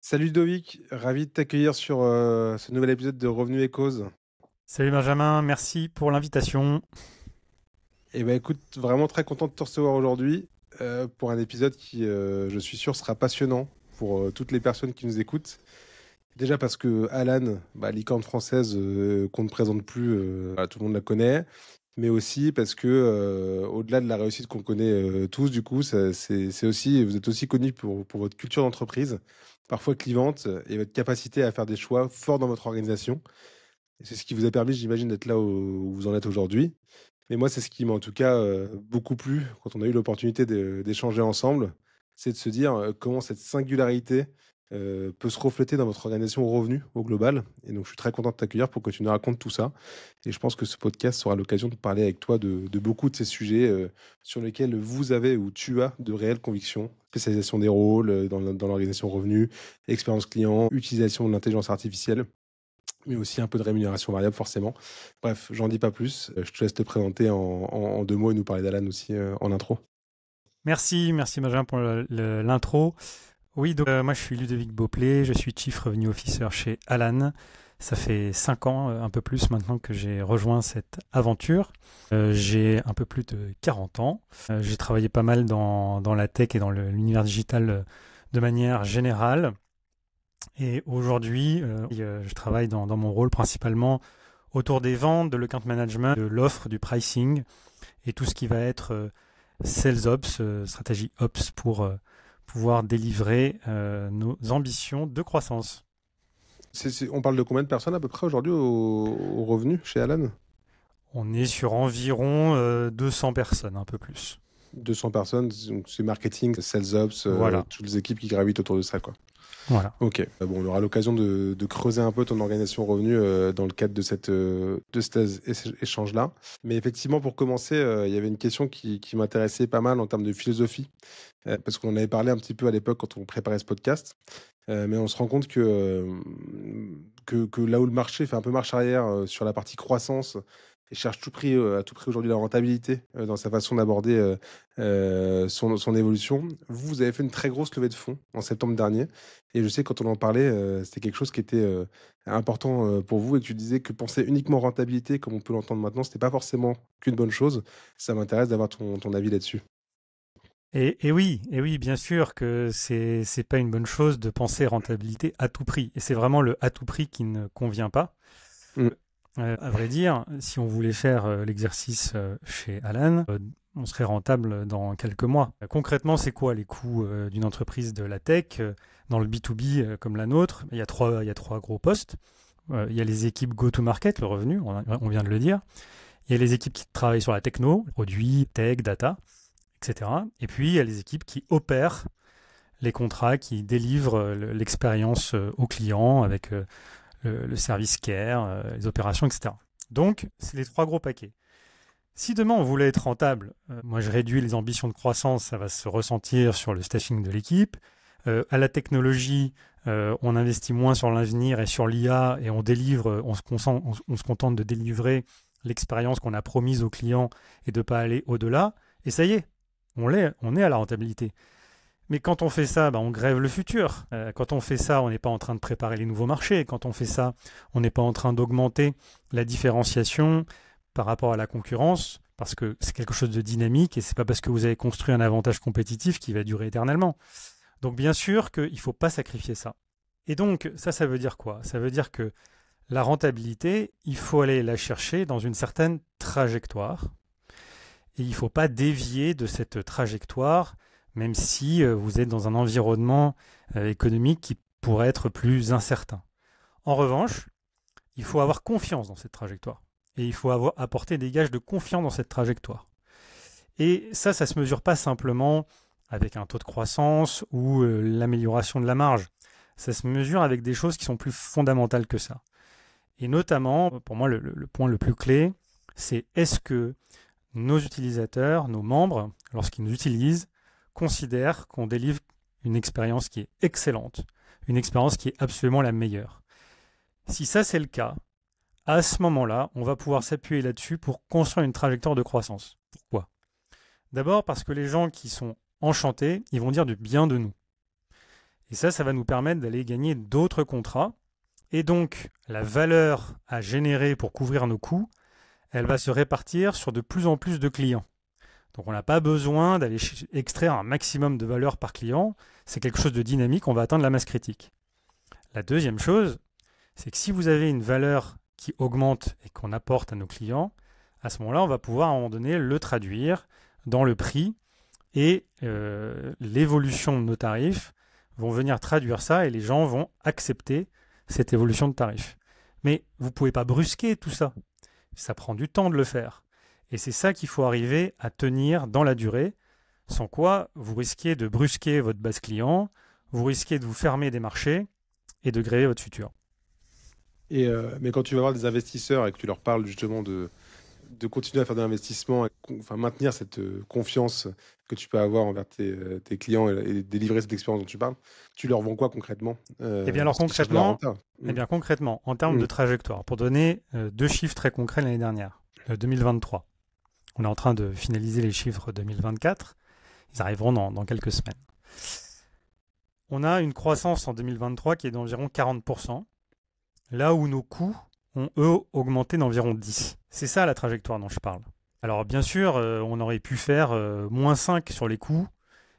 Salut Ludovic, ravi de t'accueillir sur ce nouvel épisode de Revenus et Causes. Salut Benjamin, merci pour l'invitation. Et ben écoute, vraiment très content de te recevoir aujourd'hui pour un épisode qui, je suis sûr, sera passionnant pour toutes les personnes qui nous écoutent. Déjà parce que Alan, licorne française qu'on ne présente plus, tout le monde la connaît, mais aussi parce que au-delà de la réussite qu'on connaît tous, du coup, c'est aussi, vous êtes aussi connu pour votre culture d'entreprise, parfois clivante, et votre capacité à faire des choix forts dans votre organisation. Et c'est ce qui vous a permis, j'imagine, d'être là où vous en êtes aujourd'hui. Mais moi, c'est ce qui m'a en tout cas beaucoup plu quand on a eu l'opportunité d'échanger ensemble, c'est de se dire comment cette singularité peut se refléter dans votre organisation au revenu au global. Et donc, je suis très content de t'accueillir pour que tu nous racontes tout ça. Et je pense que ce podcast sera l'occasion de parler avec toi de beaucoup de ces sujets sur lesquels vous avez ou tu as de réelles convictions. Spécialisation des rôles dans l'organisation revenu, expérience client, utilisation de l'intelligence artificielle, mais aussi un peu de rémunération variable forcément. Bref, j'en dis pas plus. Je te laisse te présenter en deux mots et nous parler d'Alan aussi en intro. Merci Benjamin pour l'intro. Oui, donc moi je suis Ludovic Beauplé, je suis Chief Revenue Officer chez Alan. Ça fait 5 ans, un peu plus maintenant que j'ai rejoint cette aventure. J'ai un peu plus de 40 ans. J'ai travaillé pas mal dans la tech et dans l'univers digital de manière générale. Et aujourd'hui, je travaille dans mon rôle principalement autour des ventes, de l'account management, de l'offre, du pricing et tout ce qui va être Sales Ops, stratégie Ops pour pouvoir délivrer nos ambitions de croissance. On parle de combien de personnes à peu près aujourd'hui au revenu chez Alan? On est sur environ 200 personnes, un peu plus. 200 personnes, donc c'est marketing, sales ops, Voilà, toutes les équipes qui gravitent autour de ça, quoi. voilà. Ok, bon, on aura l'occasion de creuser un peu ton organisation revenu dans le cadre de cet échange-là. Mais effectivement, pour commencer, il y avait une question qui m'intéressait pas mal en termes de philosophie, parce qu'on en avait parlé un petit peu à l'époque quand on préparait ce podcast. Mais on se rend compte que là où le marché fait un peu marche arrière sur la partie croissance et cherche à tout prix aujourd'hui la rentabilité dans sa façon d'aborder son évolution, vous avez fait une très grosse levée de fonds en septembre dernier. Et je sais, quand on en parlait, c'était quelque chose qui était important pour vous et que tu disais que penser uniquement rentabilité, comme on peut l'entendre maintenant, c'était pas forcément qu'une bonne chose. Ça m'intéresse d'avoir ton avis là-dessus. Et oui, bien sûr que c'est pas une bonne chose de penser rentabilité à tout prix. Et c'est vraiment le à tout prix qui ne convient pas. Mm. À vrai dire, si on voulait faire l'exercice chez Alan, on serait rentable dans quelques mois. Concrètement, c'est quoi les coûts d'une entreprise de la tech dans le B2B comme la nôtre? Il y a trois gros postes. Il y a les équipes go-to-market, le revenu, on vient de le dire. Il y a les équipes qui travaillent sur la techno, produits, tech, data, etc. Et puis, il y a les équipes qui opèrent les contrats, qui délivrent l'expérience aux clients avec le service care, les opérations, etc. Donc, c'est les trois gros paquets. Si demain on voulait être rentable, moi je réduis les ambitions de croissance, ça va se ressentir sur le staffing de l'équipe. À la technologie, on investit moins sur l'avenir et sur l'IA et on délivre, on se contente de délivrer l'expérience qu'on a promise aux clients et de ne pas aller au-delà. Et ça y est, on est à la rentabilité. Mais quand on fait ça, on grève le futur. Quand on fait ça, on n'est pas en train de préparer les nouveaux marchés. Quand on fait ça, on n'est pas en train d'augmenter la différenciation par rapport à la concurrence, parce que c'est quelque chose de dynamique et c'est pas parce que vous avez construit un avantage compétitif qui va durer éternellement. Donc bien sûr qu'il ne faut pas sacrifier ça. Et donc ça veut dire quoi? Ça veut dire que la rentabilité, il faut aller la chercher dans une certaine trajectoire. Et il ne faut pas dévier de cette trajectoire même si vous êtes dans un environnement économique qui pourrait être plus incertain. En revanche, il faut avoir confiance dans cette trajectoire. Et il faut apporter des gages de confiance dans cette trajectoire. Et ça ne se mesure pas simplement avec un taux de croissance ou l'amélioration de la marge. Ça se mesure avec des choses qui sont plus fondamentales que ça. Et notamment, pour moi, le point le plus clé, c'est est-ce que nos utilisateurs, nos membres, lorsqu'ils nous utilisent, considèrent qu'on délivre une expérience qui est excellente, une expérience qui est absolument la meilleure. Si ça c'est le cas, à ce moment-là, on va pouvoir s'appuyer là-dessus pour construire une trajectoire de croissance. Pourquoi? D'abord parce que les gens qui sont enchantés, ils vont dire du bien de nous. Et ça va nous permettre d'aller gagner d'autres contrats. Et donc, la valeur à générer pour couvrir nos coûts, elle va se répartir sur de plus en plus de clients. Donc, on n'a pas besoin d'aller extraire un maximum de valeur par client. C'est quelque chose de dynamique, on va atteindre la masse critique. La deuxième chose, c'est que si vous avez une valeur qui augmente et qu'on apporte à nos clients, à ce moment-là, on va pouvoir à un moment donné le traduire dans le prix et l'évolution de nos tarifs vont venir traduire ça et les gens vont accepter cette évolution de tarifs. Mais vous ne pouvez pas brusquer tout ça. Ça prend du temps de le faire. Et c'est ça qu'il faut arriver à tenir dans la durée, sans quoi vous risquez de brusquer votre base client, vous risquez de vous fermer des marchés et de gréver votre futur. Mais quand tu vas voir des investisseurs et que tu leur parles justement de continuer à faire de l'investissement, enfin maintenir cette confiance que tu peux avoir envers tes clients et délivrer cette expérience dont tu parles, tu leur vends quoi concrètement Eh bien alors concrètement, en termes de trajectoire, pour donner 2 chiffres très concrets l'année dernière, 2023. On est en train de finaliser les chiffres 2024. Ils arriveront dans quelques semaines. On a une croissance en 2023 qui est d'environ 40%, là où nos coûts ont, eux, augmenté d'environ 10%. C'est ça la trajectoire dont je parle. Alors bien sûr, on aurait pu faire moins 5 sur les coûts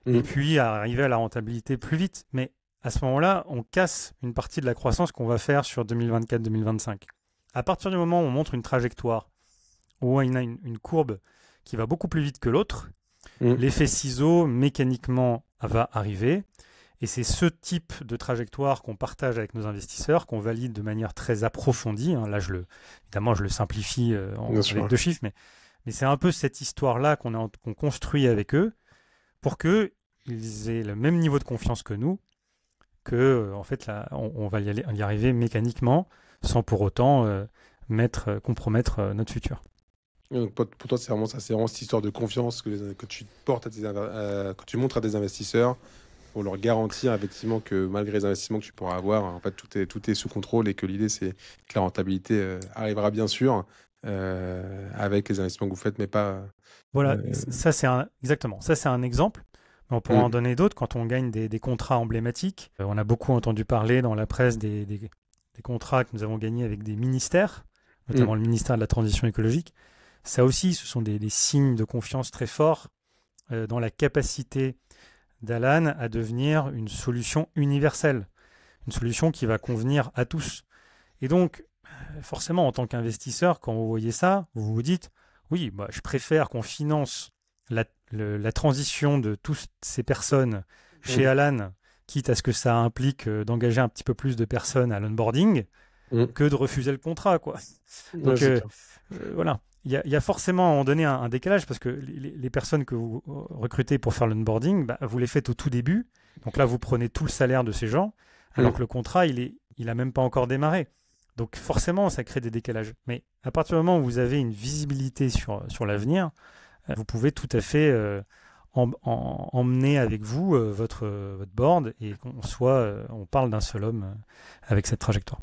et puis arriver à la rentabilité plus vite. Mais à ce moment-là, on casse une partie de la croissance qu'on va faire sur 2024-2025. À partir du moment où on montre une trajectoire, où on a une courbe qui va beaucoup plus vite que l'autre, l'effet ciseau mécaniquement va arriver. Et c'est ce type de trajectoire qu'on partage avec nos investisseurs, qu'on valide de manière très approfondie. Là, évidemment, je le simplifie avec 2 chiffres, mais c'est un peu cette histoire-là qu'on construit avec eux pour qu'ils aient le même niveau de confiance que nous, en fait, là, on va y arriver mécaniquement sans pour autant compromettre notre futur. Donc pour toi, c'est vraiment ça, c'est vraiment cette histoire de confiance que tu portes que tu montres à des investisseurs pour leur garantir effectivement que malgré les investissements que tu pourras avoir, en fait, tout est sous contrôle et que l'idée, c'est que la rentabilité arrivera bien sûr avec les investissements que vous faites, mais pas... Voilà, exactement. Ça, c'est un exemple. Mais on pourra en donner d'autres quand on gagne des contrats emblématiques. On a beaucoup entendu parler dans la presse des contrats que nous avons gagnés avec des ministères, notamment le ministère de la Transition écologique. Ça aussi, ce sont des signes de confiance très forts dans la capacité d'Alan à devenir une solution universelle, une solution qui va convenir à tous. Et donc, forcément, en tant qu'investisseur, quand vous voyez ça, vous vous dites, oui, je préfère qu'on finance la transition de toutes ces personnes chez Alan, quitte à ce que ça implique d'engager un petit peu plus de personnes à l'onboarding, que de refuser le contrat, quoi. Donc, voilà. Il y a forcément à un moment donné un décalage parce que les personnes que vous recrutez pour faire l'onboarding, vous les faites au tout début. Donc là, vous prenez tout le salaire de ces gens, alors que le contrat, il a même pas encore démarré. Donc forcément, ça crée des décalages. Mais à partir du moment où vous avez une visibilité sur l'avenir, vous pouvez tout à fait emmener avec vous votre board et on parle d'un seul homme avec cette trajectoire.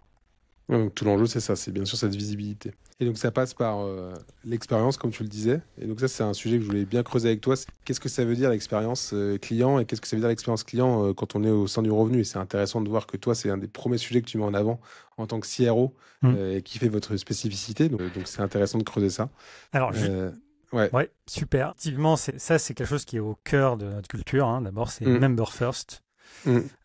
Donc tout l'enjeu, c'est ça, c'est bien sûr cette visibilité. Et donc ça passe par l'expérience, comme tu le disais. Et donc ça, c'est un sujet que je voulais bien creuser avec toi. Qu'est-ce que ça veut dire l'expérience client et qu'est-ce que ça veut dire l'expérience client quand on est au sein du revenu? Et c'est intéressant de voir que toi, c'est un des premiers sujets que tu mets en avant en tant que CRO et qui fait votre spécificité. Donc c'est intéressant de creuser ça. Alors, ouais, super. Effectivement, c'est quelque chose qui est au cœur de notre culture. D'abord, c'est member first.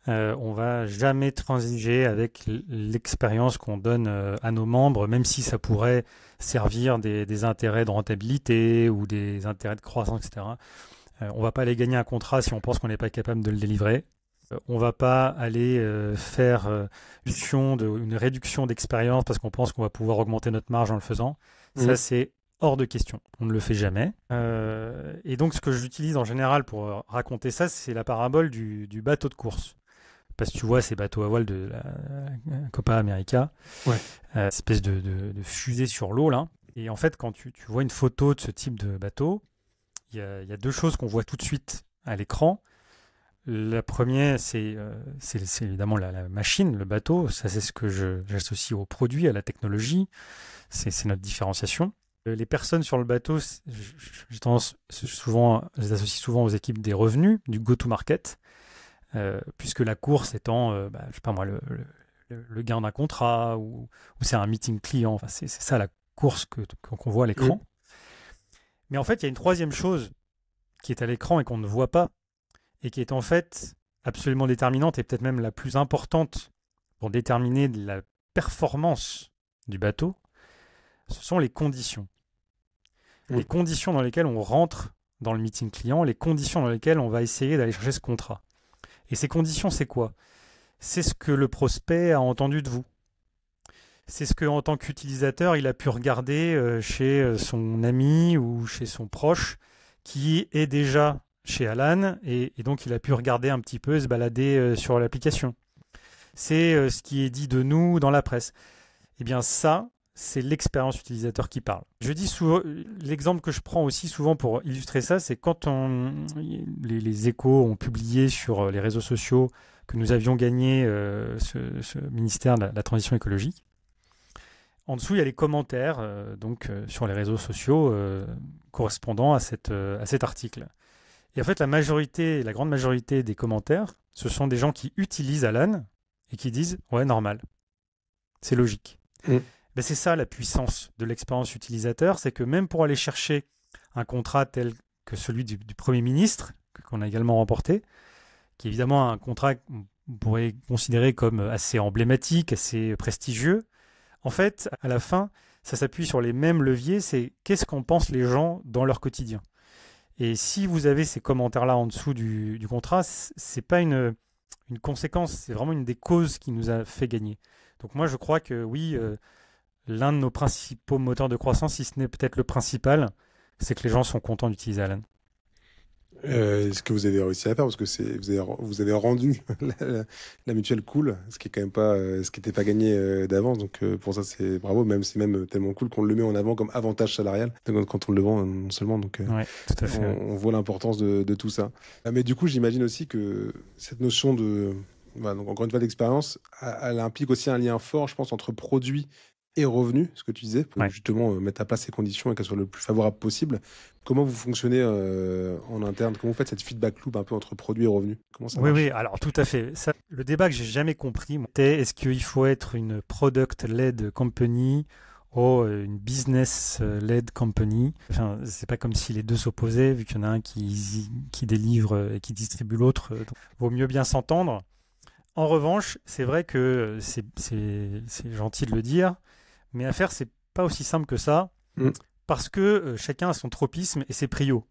On va jamais transiger avec l'expérience qu'on donne à nos membres, même si ça pourrait servir des intérêts de rentabilité ou des intérêts de croissance, etc. On va pas aller gagner un contrat si on pense qu'on n'est pas capable de le délivrer. On va pas aller faire une réduction d'expérience parce qu'on pense qu'on va pouvoir augmenter notre marge en le faisant. Ça, c'est hors de question. On ne le fait jamais. Et donc, ce que j'utilise en général pour raconter ça, c'est la parabole du bateau de course. Parce que tu vois ces bateaux à voile de la Copa América, espèce de fusée sur l'eau, là. Et en fait, quand tu vois une photo de ce type de bateau, il y a 2 choses qu'on voit tout de suite à l'écran. La première, c'est évidemment la machine, le bateau. Ça, c'est ce que j'associe au produit, à la technologie. C'est notre différenciation. Les personnes sur le bateau, je les associe souvent aux équipes des revenus, du go-to-market. puisque la course étant, je sais pas moi, le gain d'un contrat ou c'est un meeting client. Enfin, c'est ça la course qu'on voit à l'écran. Mais en fait, il y a une troisième chose qui est à l'écran et qu'on ne voit pas et qui est en fait absolument déterminante et peut-être même la plus importante pour déterminer la performance du bateau. Ce sont les conditions. Les conditions dans lesquelles on rentre dans le meeting client, les conditions dans lesquelles on va essayer d'aller chercher ce contrat. Et ces conditions, c'est quoi ? C'est ce que le prospect a entendu de vous. C'est ce qu'en tant qu'utilisateur, il a pu regarder chez son ami ou chez son proche qui est déjà chez Alan et donc il a pu regarder un petit peu, se balader sur l'application. C'est ce qui est dit de nous dans la presse. Eh bien ça, c'est l'expérience utilisateur qui parle. Je dis souvent, l'exemple que je prends aussi souvent pour illustrer ça, c'est quand les échos ont publié sur les réseaux sociaux que nous avions gagné ce ministère de la transition écologique. En dessous, il y a les commentaires sur les réseaux sociaux correspondant à cet article. Et en fait, la grande majorité des commentaires, ce sont des gens qui utilisent Alan et qui disent « Ouais, normal, c'est logique ». Ben, c'est ça la puissance de l'expérience utilisateur, c'est que même pour aller chercher un contrat tel que celui du Premier ministre, qu'on a également remporté, qui est évidemment un contrat qu'on pourrait considérer comme assez emblématique, assez prestigieux, en fait, à la fin, ça s'appuie sur les mêmes leviers, c'est qu'est-ce qu'en pensent les gens dans leur quotidien. Et si vous avez ces commentaires-là en dessous du contrat, c'est pas une conséquence, c'est vraiment une des causes qui nous a fait gagner. Donc moi, je crois que oui, l'un de nos principaux moteurs de croissance, si ce n'est peut-être le principal, c'est que les gens sont contents d'utiliser Alan. Est-ce que vous avez réussi à faire parce que vous avez rendu la mutuelle cool, ce qui est quand même pas ce qui n'était pas gagné d'avance. Donc pour ça c'est bravo, c'est même tellement cool qu'on le met en avant comme avantage salarial donc, quand on le vend non seulement. Donc ouais, tout à fait. on voit l'importance de tout ça. Mais du coup j'imagine aussi que cette notion donc encore une fois d'expérience, elle implique aussi un lien fort, je pense, entre produit et revenu, ce que tu disais, pour justement mettre à place ces conditions et qu'elles soient le plus favorable possible. Comment vous fonctionnez en interne? Comment vous faites cette feedback loop un peu entre produit et revenu? Comment ça marche? Oui, alors tout à fait. Ça, le débat que j'ai jamais compris, c'était est-ce qu'il faut être une product-led company ou une business-led company? Enfin, c'est pas comme si les deux s'opposaient, vu qu'il y en a un qui délivre et qui distribue l'autre. Donc, vaut mieux bien s'entendre. En revanche, c'est vrai que c'est gentil de le dire, mais à faire, c'est pas aussi simple que ça, parce que chacun a son tropisme et ses prios.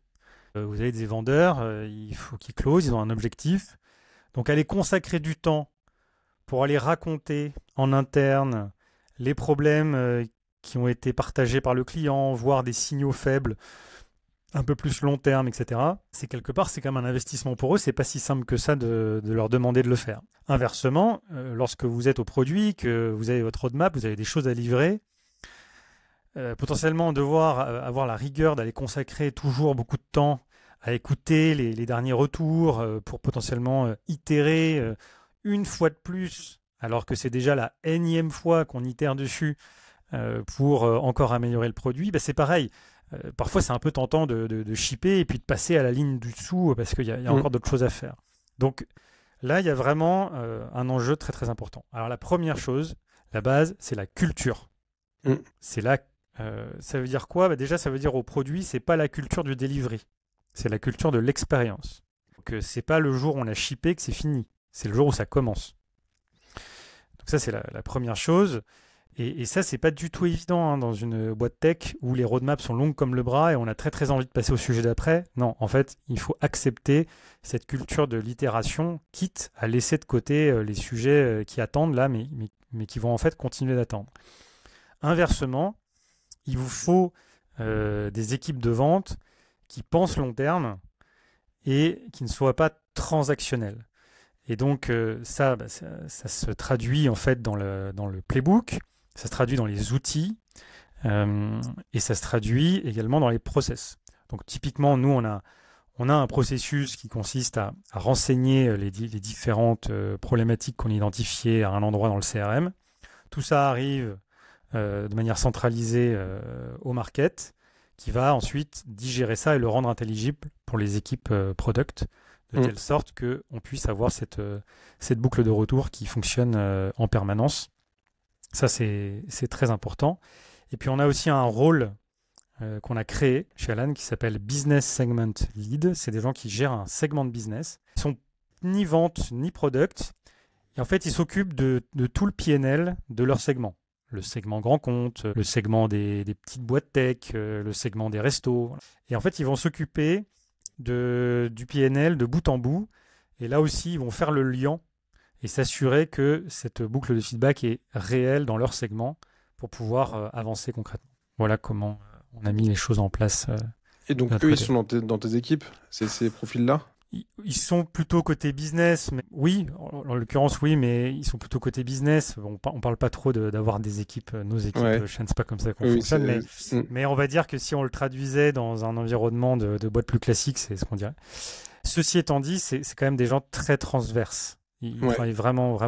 Vous avez des vendeurs, il faut qu'ils closent, ils ont un objectif. Donc aller consacrer du temps pour aller raconter en interne les problèmes qui ont été partagés par le client, voir des signaux faibles, un peu plus long terme, etc. C'est quelque part, c'est quand même un investissement pour eux. C'est pas si simple que ça de leur demander de le faire. Inversement, lorsque vous êtes au produit, que vous avez votre roadmap, vous avez des choses à livrer, potentiellement devoir avoir la rigueur d'aller consacrer toujours beaucoup de temps à écouter les derniers retours pour potentiellement itérer une fois de plus, alors que c'est déjà la énième fois qu'on itère dessus pour encore améliorer le produit, c'est pareil. Parfois, c'est un peu tentant de shipper et puis de passer à la ligne du dessous parce qu'il y a encore d'autres choses à faire. Donc là, il y a vraiment un enjeu très très important. Alors la première chose, la base, c'est la culture. C'est là, ça veut dire quoi? Déjà, ça veut dire au produit, c'est pas la culture du delivery, c'est la culture de l'expérience. Donc c'est pas le jour où on a shippé que c'est fini, c'est le jour où ça commence. Donc ça, c'est la première chose. Et ça, c'est pas du tout évident dans une boîte tech où les roadmaps sont longues comme le bras et on a très très envie de passer au sujet d'après. Non, en fait, il faut accepter cette culture de l'itération, quitte à laisser de côté les sujets qui attendent là, mais qui vont en fait continuer d'attendre. Inversement, il vous faut des équipes de vente qui pensent long terme et qui ne soient pas transactionnelles. Et donc ça se traduit en fait dans le playbook. Ça se traduit dans les outils et ça se traduit également dans les process. Donc typiquement, nous, on a un processus qui consiste à renseigner les différentes problématiques qu'on a identifiées à un endroit dans le CRM. Tout ça arrive de manière centralisée au market qui va ensuite digérer ça et le rendre intelligible pour les équipes product de telle sorte qu'on puisse avoir cette boucle de retour qui fonctionne en permanence. Ça, c'est très important. Et puis, on a aussi un rôle qu'on a créé chez Alan qui s'appelle Business Segment Lead. C'est des gens qui gèrent un segment de business. Ils sont ni vente ni product. Et en fait, ils s'occupent de tout le P&L de leur segment. Le segment grand compte, le segment des petites boîtes tech, le segment des restos. Et en fait, ils vont s'occuper du PNL de bout en bout. Et là aussi, ils vont faire le lien et s'assurer que cette boucle de feedback est réelle dans leur segment pour pouvoir avancer concrètement. Voilà comment on a mis les choses en place. Et donc, eux, ils sont dans tes équipes, ces profils-là? Ils sont plutôt côté business, mais oui, en l'occurrence oui, mais ils sont plutôt côté business. On parle pas trop d'avoir des équipes, nos équipes, c'est pas comme ça qu'on fonctionne, mais on va dire que si on le traduisait dans un environnement de boîte plus classique, c'est ce qu'on dirait. Ceci étant dit, c'est quand même des gens très transverses. Ils travaillent vraiment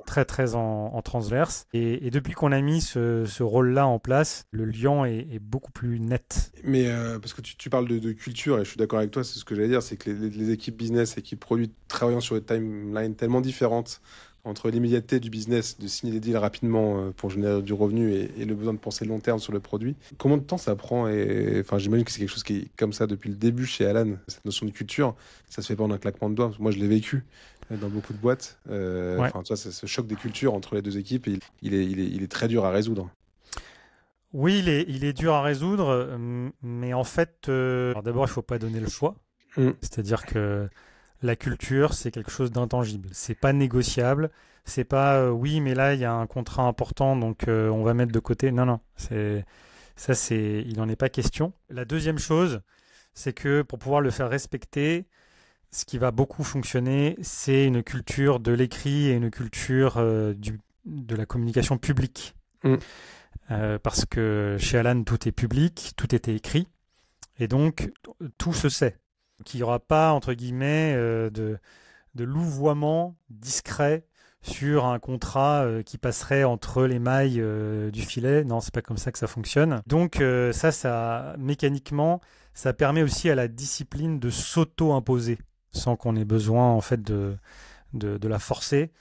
très très en transverse. Et depuis qu'on a mis ce rôle-là en place, le lien est beaucoup plus net. Mais parce que tu parles de culture, et je suis d'accord avec toi, c'est ce que j'allais dire, c'est que les équipes business, équipes produits, travaillant sur des timelines tellement différentes entre l'immédiateté du business, de signer des deals rapidement pour générer du revenu et le besoin de penser long terme sur le produit. Combien de temps ça prend? Enfin, j'imagine que c'est quelque chose qui est comme ça depuis le début chez Alan, cette notion de culture. Ça se fait pas en un claquement de doigts. Moi, je l'ai vécu dans beaucoup de boîtes. Enfin, tu vois, ce choc des cultures entre les deux équipes, il est très dur à résoudre. Oui, il est dur à résoudre, mais en fait, alors d'abord, il faut pas donner le choix. C'est-à-dire que la culture, c'est quelque chose d'intangible. C'est pas négociable. C'est pas oui, mais là, il y a un contrat important, donc on va mettre de côté. Non. Il n'en est pas question. La deuxième chose, c'est que pour pouvoir le faire respecter, ce qui va beaucoup fonctionner, c'est une culture de l'écrit et une culture de la communication publique. Parce que chez Alan, tout est public, tout était écrit, et donc tout se sait. Qu'il n'y aura pas, entre guillemets, de louvoiement discret sur un contrat qui passerait entre les mailles du filet. Non, c'est pas comme ça que ça fonctionne. Donc ça, mécaniquement, ça permet aussi à la discipline de s'auto-imposer sans qu'on ait besoin, en fait, de la forcer,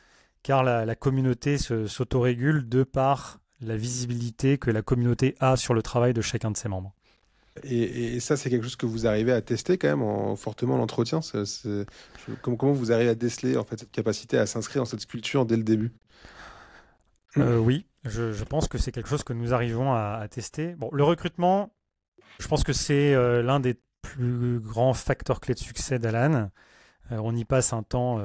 car la communauté s'autorégule de par la visibilité que la communauté a sur le travail de chacun de ses membres. Et ça, c'est quelque chose que vous arrivez à tester quand même fortement l'entretien. Comment vous arrivez à déceler en fait cette capacité à s'inscrire dans cette culture dès le début? Oui, je pense que c'est quelque chose que nous arrivons à tester. Bon, le recrutement, je pense que c'est l'un des plus grands facteurs clés de succès d'Alan. On y passe un temps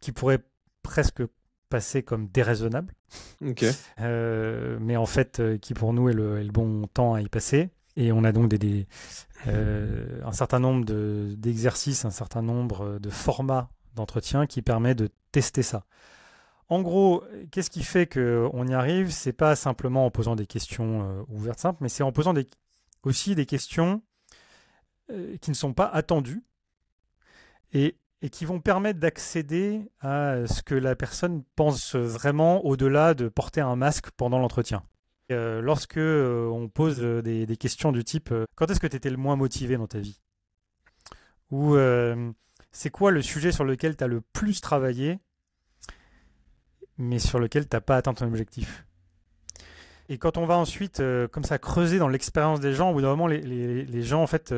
qui pourrait presque passer comme déraisonnable, mais en fait qui pour nous est le bon temps à y passer. Et on a donc un certain nombre d'exercices, un certain nombre de formats d'entretien qui permet de tester ça. En gros, qu'est-ce qui fait qu'on y arrive? C'est pas simplement en posant des questions ouvertes simples, mais c'est en posant aussi des questions qui ne sont pas attendues et qui vont permettre d'accéder à ce que la personne pense vraiment au-delà de porter un masque pendant l'entretien. Lorsque on pose des questions du type quand est-ce que tu étais le moins motivé dans ta vie? Ou c'est quoi le sujet sur lequel tu as le plus travaillé mais sur lequel tu n'as pas atteint ton objectif? Et quand on va ensuite comme ça creuser dans l'expérience des gens, au bout d'un moment les gens en fait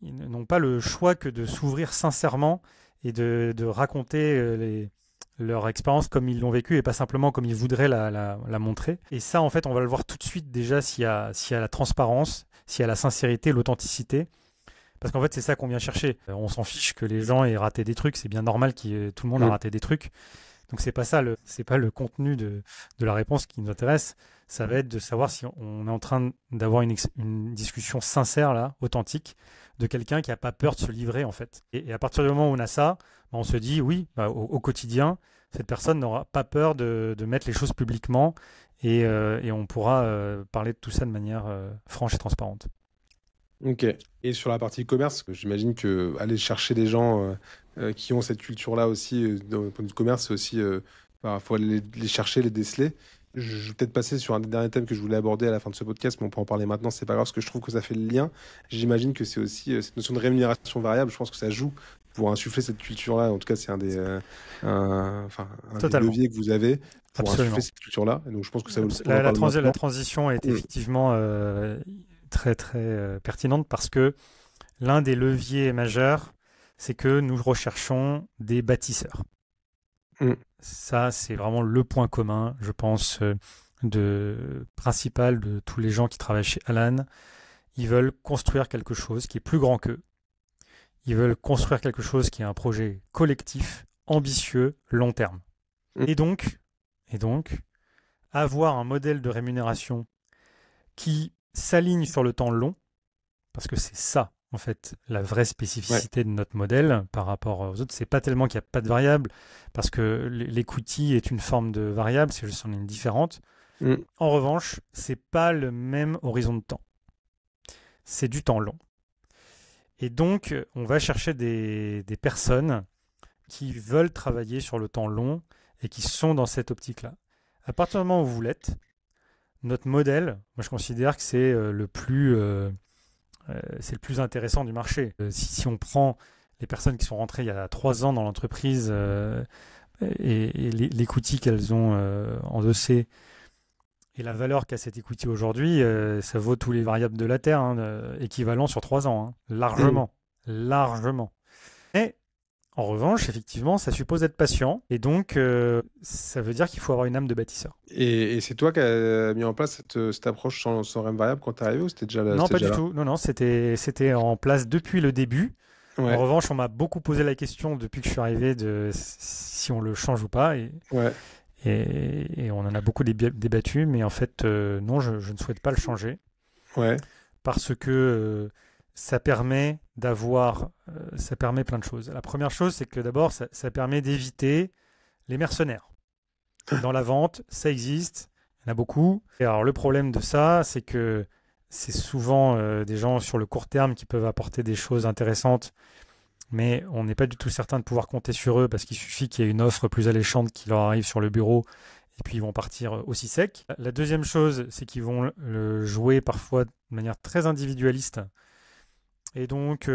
ils n'ont pas le choix que de s'ouvrir sincèrement et de raconter leur expérience comme ils l'ont vécu et pas simplement comme ils voudraient la montrer. Et ça, en fait, on va le voir tout de suite déjà s'il y a la transparence, s'il y a la sincérité, l'authenticité. Parce qu'en fait, c'est ça qu'on vient chercher. On s'en fiche que les gens aient raté des trucs. C'est bien normal que tout le monde a raté des trucs. Donc, c'est pas le contenu de la réponse qui nous intéresse. Ça va être de savoir si on est en train d'avoir une discussion sincère, là, authentique, de quelqu'un qui n'a pas peur de se livrer, en fait. Et à partir du moment où on a ça, on se dit, oui, au quotidien, cette personne n'aura pas peur de mettre les choses publiquement et on pourra parler de tout ça de manière franche et transparente. Ok. Et sur la partie commerce, j'imagine que aller chercher des gens qui ont cette culture-là aussi, dans le point de vue commerce, c'est aussi, il faut aller les chercher, les déceler. Je vais peut-être passer sur un des derniers thèmes que je voulais aborder à la fin de ce podcast, mais on peut en parler maintenant, c'est pas grave, parce que je trouve que ça fait le lien. J'imagine que c'est aussi cette notion de rémunération variable, je pense que ça joue pour insuffler cette culture-là. En tout cas, c'est un des Totalement. leviers que vous avez pour Absolument. insuffler cette culture-là. Et donc, je pense que ça vaut le coup d'en parler La maintenant. transition est effectivement très très pertinente parce que l'un des leviers majeurs, c'est que nous recherchons des bâtisseurs. Ça, c'est vraiment le point commun, je pense, principal de tous les gens qui travaillent chez Alan. Ils veulent construire quelque chose qui est plus grand qu'eux. Ils veulent construire quelque chose qui est un projet collectif, ambitieux, long terme. Et donc, avoir un modèle de rémunération qui s'aligne sur le temps long, parce que c'est ça, en fait, la vraie spécificité de notre modèle par rapport aux autres. C'est pas tellement qu'il n'y a pas de variable, parce que l'equity est une forme de variable, c'est juste une différente. En revanche, c'est pas le même horizon de temps. C'est du temps long. Et donc, on va chercher des personnes qui veulent travailler sur le temps long et qui sont dans cette optique-là. À partir du moment où vous l'êtes, notre modèle, moi je considère que c'est le plus intéressant du marché. Si on prend les personnes qui sont rentrées il y a 3 ans dans l'entreprise et l'equity qu'elles ont endossé et la valeur qu'a cette equity aujourd'hui, ça vaut tous les variables de la Terre, équivalent sur 3 ans, largement. Mais en revanche, effectivement, ça suppose d'être patient. Et donc, ça veut dire qu'il faut avoir une âme de bâtisseur. Et c'est toi qui as mis en place cette approche sans REM variable quand tu es arrivé ou c'était déjà là? Non, pas du tout. Non, c'était en place depuis le début. En revanche, on m'a beaucoup posé la question depuis que je suis arrivé de si on le change ou pas. Et on en a beaucoup débattu. Mais en fait, non, je ne souhaite pas le changer. Parce que ça permet ça permet plein de choses. La première chose, c'est que d'abord, ça permet d'éviter les mercenaires. Dans la vente, ça existe, il y en a beaucoup. Et alors, le problème de ça, c'est que c'est souvent des gens sur le court terme qui peuvent apporter des choses intéressantes, mais on n'est pas du tout certain de pouvoir compter sur eux parce qu'il suffit qu'il y ait une offre plus alléchante qui leur arrive sur le bureau et puis ils vont partir aussi sec. La deuxième chose, c'est qu'ils vont le jouer parfois de manière très individualiste. Et donc,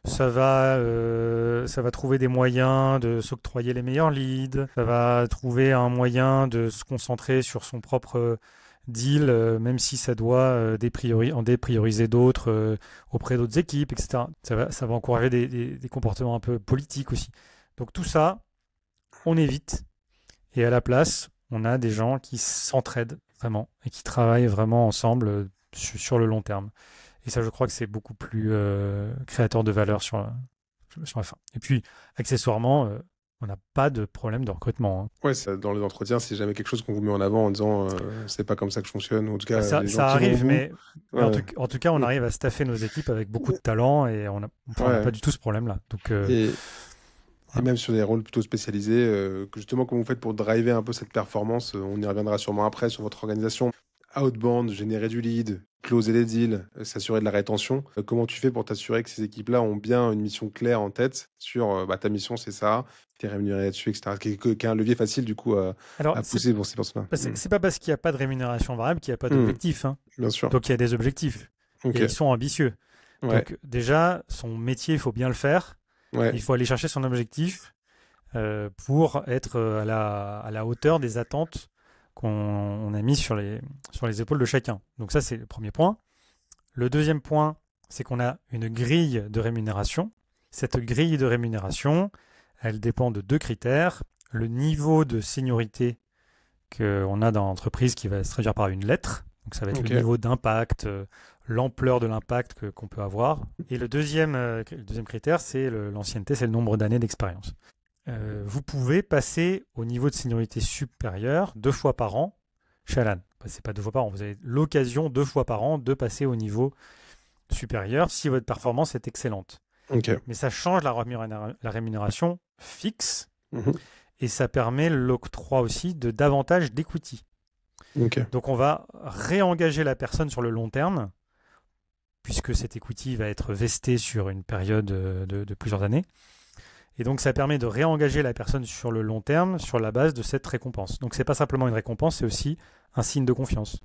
ça va trouver des moyens de s'octroyer les meilleurs leads. Ça va trouver un moyen de se concentrer sur son propre deal, même si ça doit en déprioriser d'autres auprès d'autres équipes, etc. Ça va encourager des comportements un peu politiques aussi. Donc tout ça, on évite. Et à la place, on a des gens qui s'entraident vraiment et qui travaillent vraiment ensemble sur le long terme. Et ça, je crois que c'est beaucoup plus créateur de valeur sur la fin. Et puis, accessoirement, on n'a pas de problème de recrutement. Dans les entretiens, c'est jamais quelque chose qu'on vous met en avant en disant c'est pas comme ça que je fonctionne. En tout cas, ça arrive, mais en tout cas, on arrive à staffer nos équipes avec beaucoup de talent et on n'a pas du tout ce problème-là. Donc, et même sur des rôles plutôt spécialisés, justement, comment vous faites pour driver un peu cette performance, on y reviendra sûrement après sur votre organisation. Outbound, générer du lead, closer les deals, s'assurer de la rétention. Comment tu fais pour t'assurer que ces équipes-là ont bien une mission claire en tête sur ta mission, c'est ça, t'es rémunéré là-dessus, etc. Qui est un levier facile, du coup, à pousser pour ces personnes-là. C'est pas parce qu'il n'y a pas de rémunération variable qu'il n'y a pas d'objectif. Bien sûr. Donc, il y a des objectifs. Et ils sont ambitieux. Donc, déjà, son métier, il faut bien le faire. Il faut aller chercher son objectif pour être à la hauteur des attentes qu'on a mis sur les épaules de chacun. Donc ça, c'est le premier point. Le deuxième point, c'est qu'on a une grille de rémunération. Cette grille de rémunération, elle dépend de 2 critères. Le niveau de seniorité qu'on a dans l'entreprise qui va se traduire par une lettre. Donc ça va être le niveau d'impact, l'ampleur de l'impact qu'on peut avoir. Et le deuxième critère, c'est l'ancienneté, c'est le nombre d'années d'expérience. Vous pouvez passer au niveau de seniorité supérieur 2 fois par an chez Alan. C'est pas 2 fois par an, vous avez l'occasion 2 fois par an de passer au niveau supérieur si votre performance est excellente. Mais ça change la rémunération fixe et ça permet l'octroi aussi de davantage d'equity. Donc on va réengager la personne sur le long terme puisque cette equity va être vestée sur une période de plusieurs années. Et donc, ça permet de réengager la personne sur le long terme sur la base de cette récompense. Donc, ce n'est pas simplement une récompense, c'est aussi un signe de confiance.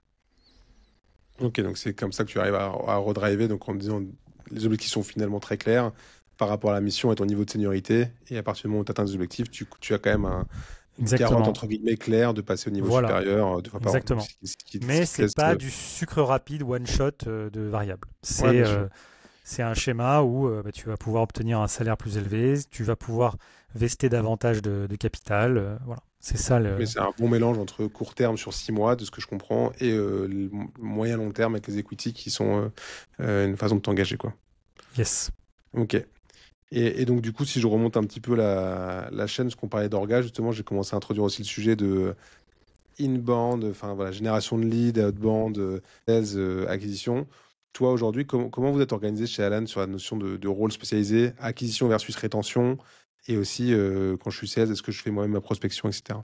Donc c'est comme ça que tu arrives à redriver, donc en disant les objectifs sont finalement très clairs. par rapport à la mission et ton niveau de seniorité. Et à partir du moment où tu atteins des objectifs, tu as quand même une Exactement. garantie entre guillemets claire de passer au niveau Voilà. supérieur 2 fois par an. Exactement. Mais c'est pas du sucre rapide one shot de variable. C'est un schéma où tu vas pouvoir obtenir un salaire plus élevé, tu vas pouvoir vester davantage de capital. Voilà. C'est ça Mais c'est un bon mélange entre court terme sur 6 mois, de ce que je comprends, et le moyen long terme avec les equity qui sont une façon de t'engager, quoi. Yes. Ok. Et donc, du coup, si je remonte un petit peu la chaîne, parce qu'on parlait d'orga, justement, j'ai commencé à introduire aussi le sujet de inbound, enfin voilà, génération de leads, outbound, sales, acquisition. Toi, aujourd'hui, comment vous êtes organisé chez Alan sur la notion de rôle spécialisé, acquisition versus rétention, et aussi, quand je suis sales, est-ce que je fais moi-même ma prospection, etc.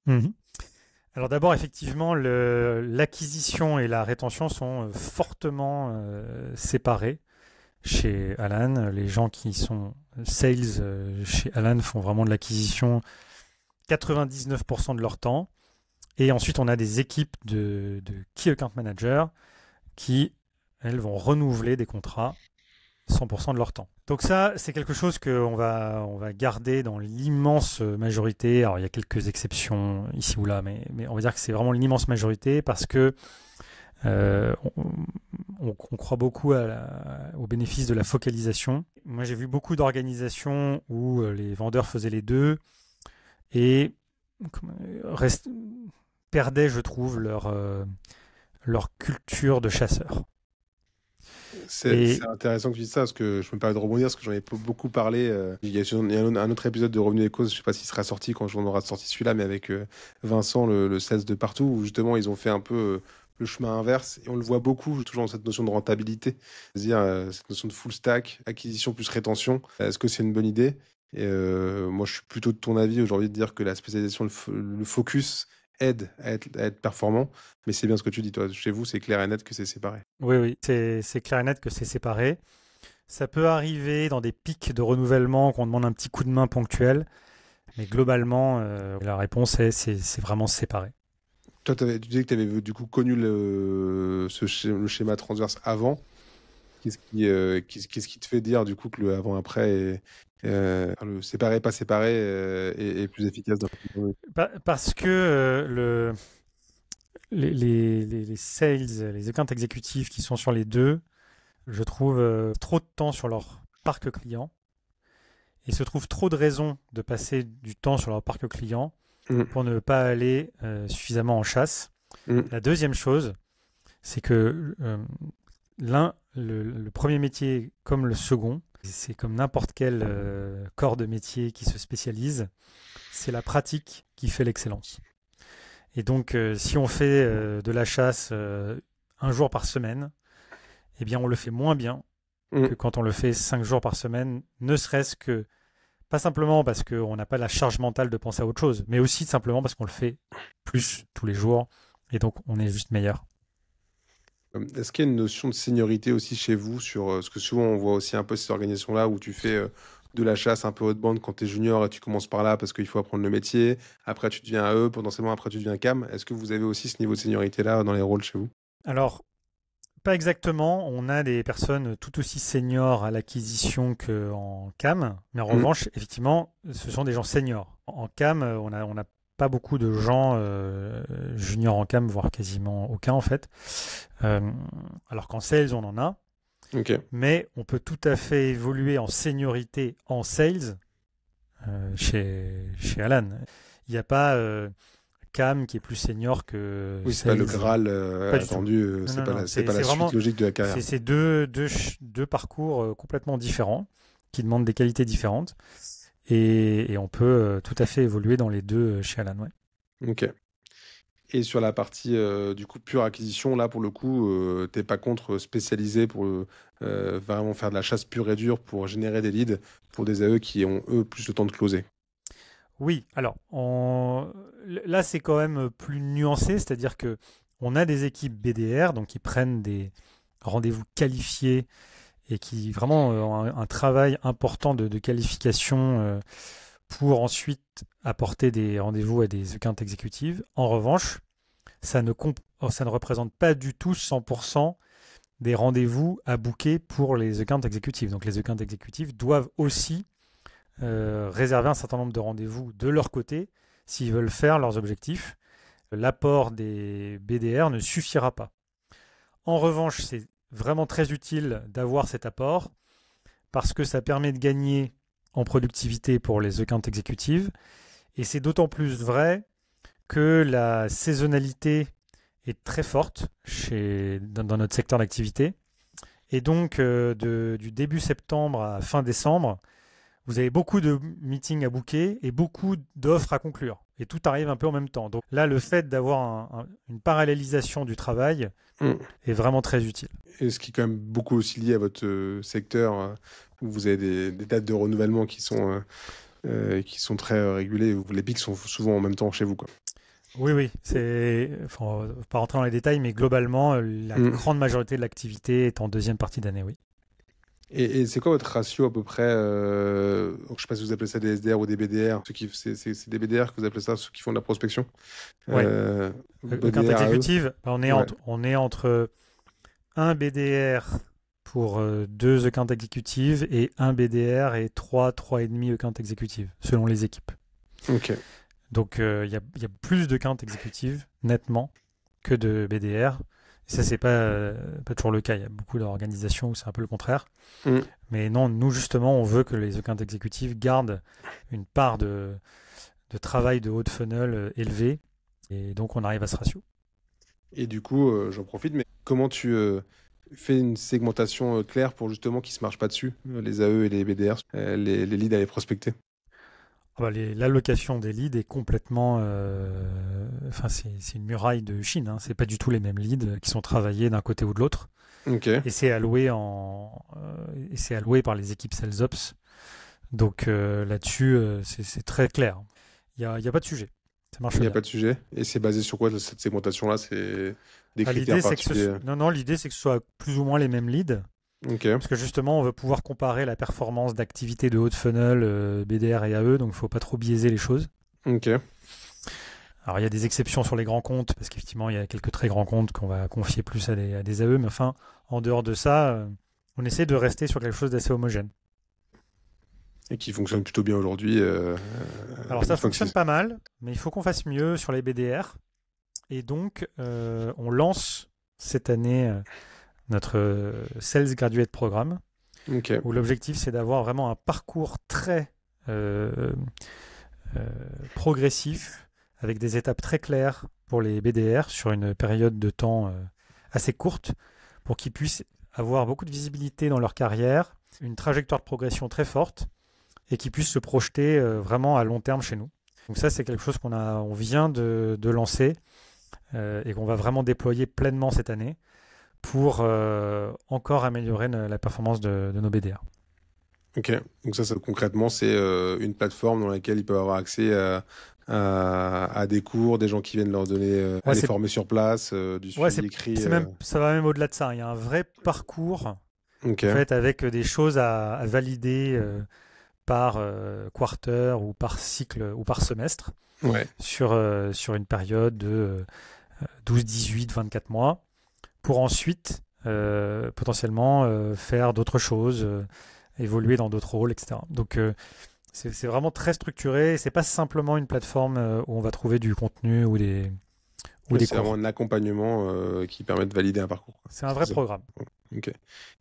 Alors d'abord, effectivement, l'acquisition et la rétention sont fortement séparés. Chez Alan, les gens qui sont sales chez Alan font vraiment de l'acquisition 99% de leur temps. Et ensuite, on a des équipes de Key Account Managers qui, elles, vont renouveler des contrats 100% de leur temps. Donc ça, c'est quelque chose qu'on va garder dans l'immense majorité. Alors, il y a quelques exceptions ici ou là, mais on va dire que c'est vraiment l'immense majorité parce que on croit beaucoup au bénéfice de la focalisation. Moi, j'ai vu beaucoup d'organisations où les vendeurs faisaient les deux et perdaient, je trouve, leur culture de chasseur. C'est intéressant que tu dises ça, parce que je me permets de rebondir, parce que j'en ai beaucoup parlé. Il y a un autre épisode de Revenu et Cause, je ne sais pas s'il sera sorti quand on aura sorti celui-là, mais avec Vincent, le sales de partout, où justement ils ont fait un peu le chemin inverse, et on le voit beaucoup, toujours dans cette notion de rentabilité, c'est-à-dire cette notion de full stack, acquisition plus rétention. Est-ce que c'est une bonne idée? Et moi, je suis plutôt de ton avis aujourd'hui de dire que la spécialisation, le focus aide à être performant, mais c'est bien ce que tu dis, toi. Chez vous, c'est clair et net que c'est séparé. Oui, c'est clair et net que c'est séparé. Ça peut arriver dans des pics de renouvellement qu'on demande un petit coup de main ponctuel, mais globalement, la réponse est c'est vraiment séparé. Toi, tu disais que tu avais du coup connu le schéma transverse avant. Qu'est-ce qui te fait dire du coup que le avant-après le séparé, pas séparé est plus efficace Parce que les sales, les account exécutifs qui sont sur les deux, je trouve trop de temps sur leur parc client et se trouve trop de raisons de passer du temps sur leur parc client pour ne pas aller suffisamment en chasse. La deuxième chose, c'est que le premier métier comme le second, c'est comme n'importe quel corps de métier qui se spécialise, c'est la pratique qui fait l'excellence. Et donc, si on fait de la chasse un jour par semaine, eh bien, on le fait moins bien que quand on le fait 5 jours par semaine, ne serait-ce que, pas simplement parce qu'on n'a pas la charge mentale de penser à autre chose, mais aussi simplement parce qu'on le fait plus tous les jours, et donc on est juste meilleur. Est-ce qu'il y a une notion de seniorité aussi chez vous sur ce que souvent on voit aussi un peu ces organisations-là où tu fais de la chasse un peu haute bande quand tu es junior et tu commences par là parce qu'il faut apprendre le métier, après tu deviens AE, potentiellement après tu deviens CAM. Est-ce que vous avez aussi ce niveau de seniorité-là dans les rôles chez vous? Alors, pas exactement. On a des personnes tout aussi seniors à l'acquisition qu'en CAM, mais en revanche, effectivement, ce sont des gens seniors. En CAM, on a pas beaucoup de gens juniors en CAM, voire quasiment aucun en fait. Alors qu'en sales, on en a. Okay. Mais on peut tout à fait évoluer en seniorité en sales chez Alan. Il n'y a pas CAM qui est plus senior que oui, c'est sales. pas le Graal attendu, c'est pas la suite logique de la carrière. C'est deux parcours complètement différents qui demandent des qualités différentes. Et on peut tout à fait évoluer dans les deux chez Alan. Ouais. Ok. Et sur la partie du coup pure acquisition, là pour le coup, t'es pas contre spécialiser pour vraiment faire de la chasse pure et dure pour générer des leads pour des AE qui ont eux plus le temps de closer. Oui, alors là c'est quand même plus nuancé, c'est-à-dire que on a des équipes BDR donc qui prennent des rendez-vous qualifiés et qui vraiment ont un travail important de qualification pour ensuite apporter des rendez-vous à des accounts exécutives. En revanche, ça ne représente pas du tout 100% des rendez-vous à booker pour les account exécutifs. Donc les account exécutifs doivent aussi réserver un certain nombre de rendez-vous de leur côté s'ils veulent faire leurs objectifs. L'apport des BDR ne suffira pas. En revanche, c'est vraiment très utile d'avoir cet apport parce que ça permet de gagner en productivité pour les account exécutives. Et c'est d'autant plus vrai que la saisonnalité est très forte dans notre secteur d'activité. Et donc, du début septembre à fin décembre, vous avez beaucoup de meetings à booker et beaucoup d'offres à conclure. Et tout arrive un peu en même temps. Donc là, le fait d'avoir une parallélisation du travail est vraiment très utile. Et ce qui est quand même beaucoup aussi lié à votre secteur, où vous avez des dates de renouvellement qui sont très régulées, où les pics sont souvent en même temps chez vous, quoi. Oui. Faut pas rentrer dans les détails, mais globalement, la grande majorité de l'activité est en deuxième partie d'année, oui. Et c'est quoi votre ratio à peu près je ne sais pas si vous appelez ça des SDR ou des BDR. C'est des BDR que vous appelez ça, ceux qui font de la prospection. Ouais. BDR Account exécutive, on est entre un BDR pour 2 account exécutives et un BDR et 3,5 account exécutives, selon les équipes. Ok. Donc, il y a plus de account exécutives, nettement, que de BDR. Et ça, c'est pas toujours le cas. Il y a beaucoup d'organisations où c'est un peu le contraire. Mais non, nous, justement, on veut que les account exécutifs gardent une part de travail de haut de funnel élevé. Et donc, on arrive à ce ratio. Et du coup, j'en profite, mais comment tu fais une segmentation claire pour justement qu'ils ne se marchent pas dessus, les AE et les BDR, les leads à les prospecter? L'allocation des leads est complètement... c'est une muraille de Chine. Hein. Ce n'est pas du tout les mêmes leads qui sont travaillés d'un côté ou de l'autre. Okay. Et c'est alloué, par les équipes Sales Ops. Donc là-dessus, c'est très clair. Il n'y a pas de sujet. Ça marche bien. Il n'y a pas de sujet. Et c'est basé sur quoi cette segmentation-là? C'est des critères particuliers? Non, l'idée c'est que ce soit plus ou moins les mêmes leads. Okay. Parce que justement, on veut pouvoir comparer la performance d'activité de haut de funnel, BDR et AE, donc il ne faut pas trop biaiser les choses. Ok. Alors, il y a des exceptions sur les grands comptes, parce qu'effectivement, il y a quelques très grands comptes qu'on va confier plus à des AE, mais enfin, en dehors de ça, on essaie de rester sur quelque chose d'assez homogène. Et qui fonctionne plutôt bien aujourd'hui. Alors, ça fonctionne pas mal, mais il faut qu'on fasse mieux sur les BDR. Et donc, on lance cette année... notre Sales Graduate Programme, où l'objectif c'est d'avoir vraiment un parcours très progressif, avec des étapes très claires pour les BDR sur une période de temps assez courte, pour qu'ils puissent avoir beaucoup de visibilité dans leur carrière, une trajectoire de progression très forte, et qu'ils puissent se projeter vraiment à long terme chez nous. Donc ça, c'est quelque chose qu'on vient de lancer et qu'on va vraiment déployer pleinement cette année, pour encore améliorer la performance de nos BDR. Ok, donc ça concrètement, c'est une plateforme dans laquelle ils peuvent avoir accès à des cours, des gens qui viennent leur donner, à les former sur place, du suivi écrit. Ça va même au-delà de ça. Il y a un vrai parcours en fait, avec des choses à valider par quarter ou par cycle ou par semestre sur une période de 12, 18, 24 mois. Pour ensuite potentiellement faire d'autres choses, évoluer dans d'autres rôles, etc. Donc c'est vraiment très structuré. C'est pas simplement une plateforme où on va trouver du contenu ou des cours. C'est vraiment un accompagnement qui permet de valider un parcours. C'est un vrai programme. Ok.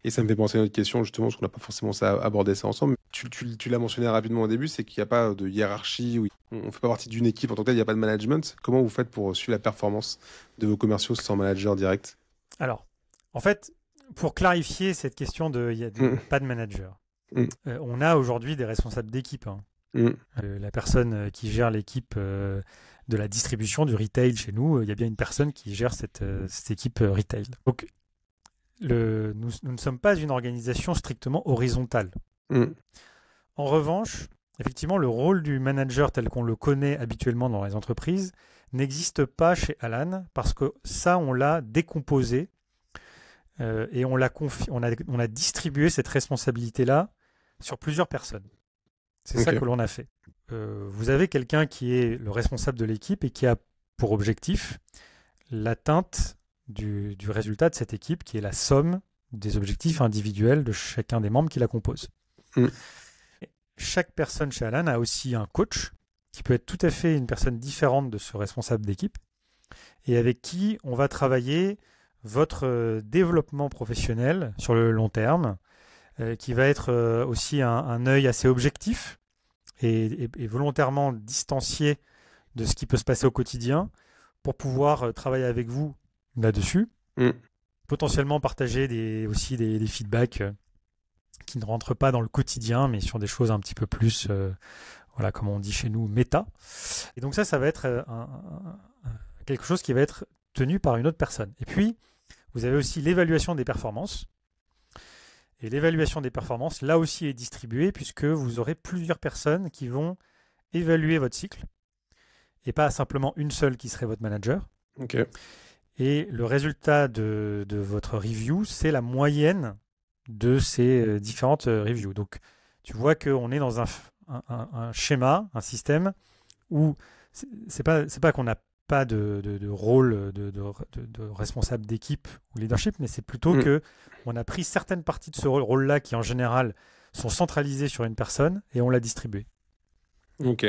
Et ça me fait penser à une autre question, justement, parce qu'on n'a pas forcément abordé ça ensemble. Tu l'as mentionné rapidement au début, c'est qu'il n'y a pas de hiérarchie, on ne fait pas partie d'une équipe en tant que tel, il n'y a pas de management. Comment vous faites pour suivre la performance de vos commerciaux sans manager direct? Alors, en fait, pour clarifier cette question il n'y a pas de manager, on a aujourd'hui des responsables d'équipe. Hein. La personne qui gère l'équipe de la distribution, du retail chez nous, il y a bien une personne qui gère cette équipe retail. Donc, nous ne sommes pas une organisation strictement horizontale. En revanche, effectivement, le rôle du manager tel qu'on le connaît habituellement dans les entreprises n'existe pas chez Alan, parce que ça, on l'a décomposé et on a distribué cette responsabilité-là sur plusieurs personnes. C'est ça que l'on a fait. Vous avez quelqu'un qui est le responsable de l'équipe et qui a pour objectif l'atteinte du résultat de cette équipe, qui est la somme des objectifs individuels de chacun des membres qui la composent. Mm. Chaque personne chez Alan a aussi un coach qui peut être tout à fait une personne différente de ce responsable d'équipe et avec qui on va travailler votre développement professionnel sur le long terme, qui va être aussi un œil assez objectif et volontairement distancié de ce qui peut se passer au quotidien pour pouvoir travailler avec vous là-dessus. Potentiellement partager aussi des feedbacks qui ne rentrent pas dans le quotidien, mais sur des choses un petit peu plus, voilà, comme on dit chez nous, méta. Et donc ça va être quelque chose qui va être tenu par une autre personne. Et puis, vous avez aussi l'évaluation des performances. Et l'évaluation des performances, là aussi, est distribuée puisque vous aurez plusieurs personnes qui vont évaluer votre cycle et pas simplement une seule qui serait votre manager. Ok. Et le résultat de votre review, c'est la moyenne de ces différentes reviews. Donc, tu vois qu'on est dans un schéma, un système où c'est pas qu'on n'a pas de rôle de responsable d'équipe ou leadership, mais c'est plutôt qu'on a pris certaines parties de ce rôle-là qui, en général, sont centralisées sur une personne et on l'a distribué. Ok.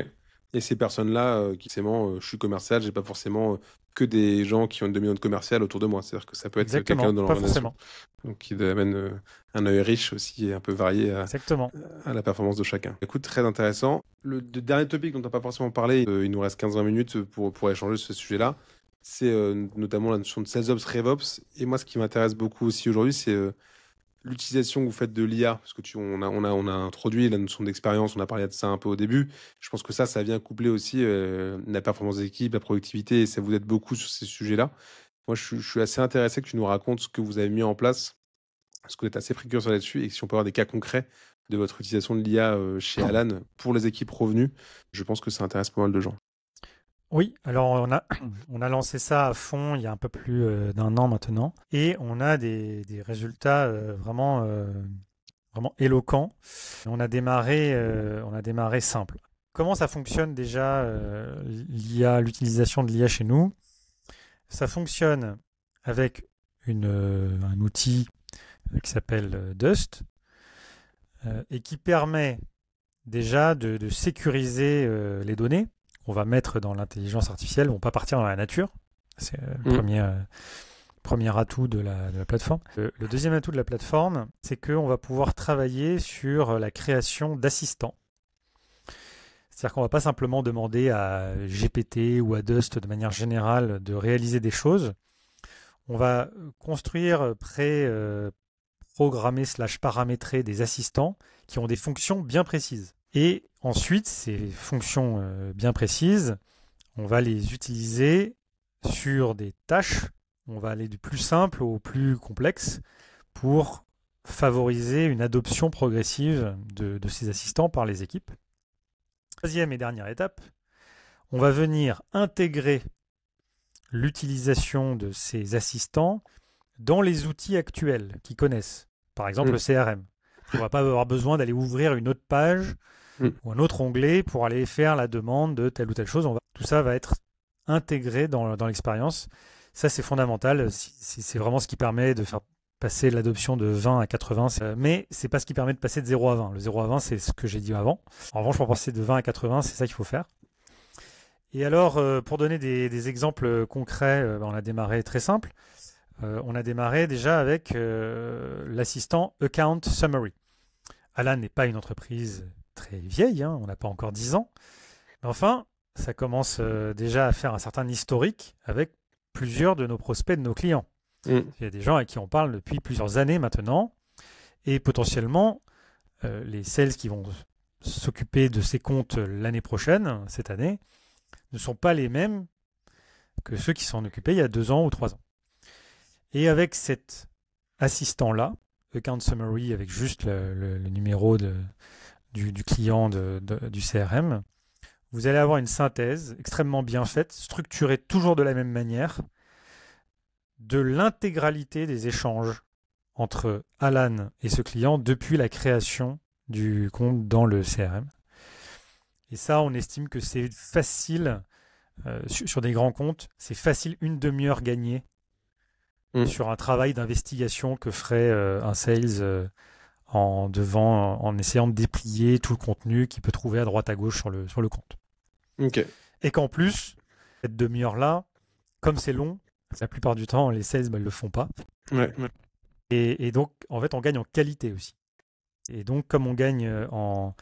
Et ces personnes-là, forcément, je suis commercial, j'ai pas forcément que des gens qui ont une dominante commerciale autour de moi. C'est-à-dire que ça peut être quelqu'un dans l'organisation. Donc, qui amène un œil riche aussi et un peu varié à la performance de chacun. Écoute, très intéressant. Le dernier topic dont on n'a pas forcément parlé, il nous reste 15-20 minutes pour échanger ce sujet-là, c'est notamment la notion de SalesOps, RevOps. Et moi, ce qui m'intéresse beaucoup aussi aujourd'hui, c'est l'utilisation que vous faites de l'IA, parce que on a introduit la notion d'expérience, on a parlé de ça un peu au début. Je pense que ça vient coupler aussi la performance d'équipe, la productivité, et ça vous aide beaucoup sur ces sujets-là. Moi, je suis assez intéressé que tu nous racontes ce que vous avez mis en place, parce que vous êtes assez précurseur là-dessus, et si on peut avoir des cas concrets de votre utilisation de l'IA chez Alan pour les équipes revenues, je pense que ça intéresse pas mal de gens. Oui, alors on a lancé ça à fond il y a un peu plus d'un an maintenant et on a des résultats vraiment éloquents. On a démarré simple. Comment ça fonctionne déjà l'utilisation de l'IA chez nous? Ça fonctionne avec un outil qui s'appelle Dust et qui permet déjà de sécuriser les données. On va mettre dans l'intelligence artificielle, on ne va pas partir dans la nature. C'est le premier atout de la plateforme. Le deuxième atout de la plateforme, c'est qu'on va pouvoir travailler sur la création d'assistants. C'est-à-dire qu'on ne va pas simplement demander à GPT ou à Dust de manière générale de réaliser des choses. On va construire, programmer / paramétrer des assistants qui ont des fonctions bien précises. Et ensuite, ces fonctions bien précises, on va les utiliser sur des tâches. On va aller du plus simple au plus complexe pour favoriser une adoption progressive de ces assistants par les équipes. Troisième et dernière étape, on va venir intégrer l'utilisation de ces assistants dans les outils actuels qu'ils connaissent. Par exemple, le CRM. On ne va pas avoir besoin d'aller ouvrir une autre page ou un autre onglet pour aller faire la demande de telle ou telle chose. Tout ça va être intégré dans l'expérience. Ça, c'est fondamental. C'est vraiment ce qui permet de faire passer l'adoption de 20 à 80. Mais ce n'est pas ce qui permet de passer de 0 à 20. Le 0 à 20, c'est ce que j'ai dit avant. En revanche, pour passer de 20 à 80, c'est ça qu'il faut faire. Et alors, pour donner des exemples concrets, on a démarré très simple. On a démarré déjà avec l'assistant Account Summary. Alan n'est pas une entreprise très vieille, on n'a pas encore 10 ans. Mais enfin, ça commence déjà à faire un certain historique avec plusieurs de nos prospects, de nos clients. Il y a des gens à qui on parle depuis plusieurs années maintenant. Et potentiellement, les sales qui vont s'occuper de ces comptes l'année prochaine, cette année, ne sont pas les mêmes que ceux qui s'en occupaient il y a 2 ans ou 3 ans. Et avec cet assistant-là, Account Summary, avec juste le numéro du client du CRM, vous allez avoir une synthèse extrêmement bien faite, structurée toujours de la même manière, de l'intégralité des échanges entre Alan et ce client depuis la création du compte dans le CRM. Et ça, on estime que c'est facile, sur des grands comptes, c'est facile une demi-heure gagnée sur un travail d'investigation que ferait un sales en essayant de déplier tout le contenu qu'il peut trouver à droite à gauche sur le compte. Ok. Et qu'en plus, cette demi-heure-là, comme c'est long, la plupart du temps, les sales ne le font pas. Ouais. Et donc, en fait, on gagne en qualité aussi. Et donc, comme on gagne en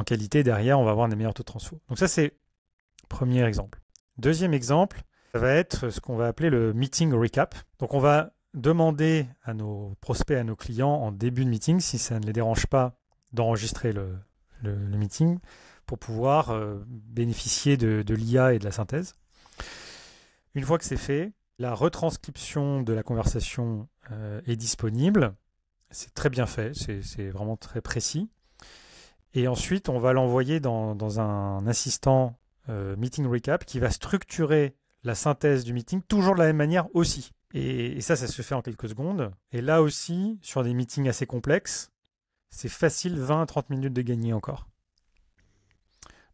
qualité, derrière, on va avoir des meilleurs taux de transfo. Donc ça, c'est le premier exemple. Deuxième exemple, ça va être ce qu'on va appeler le meeting recap. Donc, on va demander à nos prospects, à nos clients, en début de meeting, si ça ne les dérange pas d'enregistrer le meeting pour pouvoir bénéficier de l'IA et de la synthèse. Une fois que c'est fait, la retranscription de la conversation est disponible. C'est très bien fait, c'est vraiment très précis. Et ensuite, on va l'envoyer dans un assistant meeting recap qui va structurer la synthèse du meeting toujours de la même manière aussi. Et ça se fait en quelques secondes. Et là aussi, sur des meetings assez complexes, c'est facile 20 à 30 minutes de gagner encore.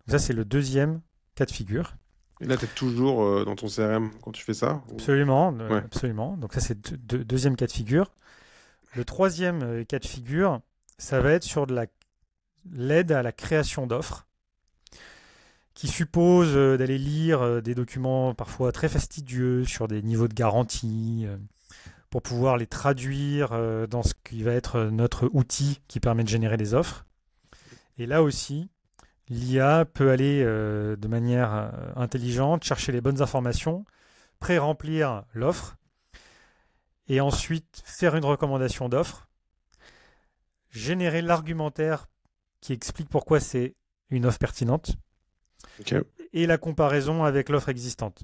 Donc ça, c'est le deuxième cas de figure. Et là, tu es toujours dans ton CRM quand tu fais ça? Absolument, Ouais. absolument. Donc ça, c'est deuxième cas de figure. Le troisième cas de figure, ça va être sur l'aide à la création d'offres, qui suppose d'aller lire des documents parfois très fastidieux sur des niveaux de garantie, pour pouvoir les traduire dans ce qui va être notre outil qui permet de générer des offres. Et là aussi, l'IA peut aller de manière intelligente, chercher les bonnes informations, pré-remplir l'offre, et ensuite faire une recommandation d'offre, générer l'argumentaire qui explique pourquoi c'est une offre pertinente, Ok. et la comparaison avec l'offre existante.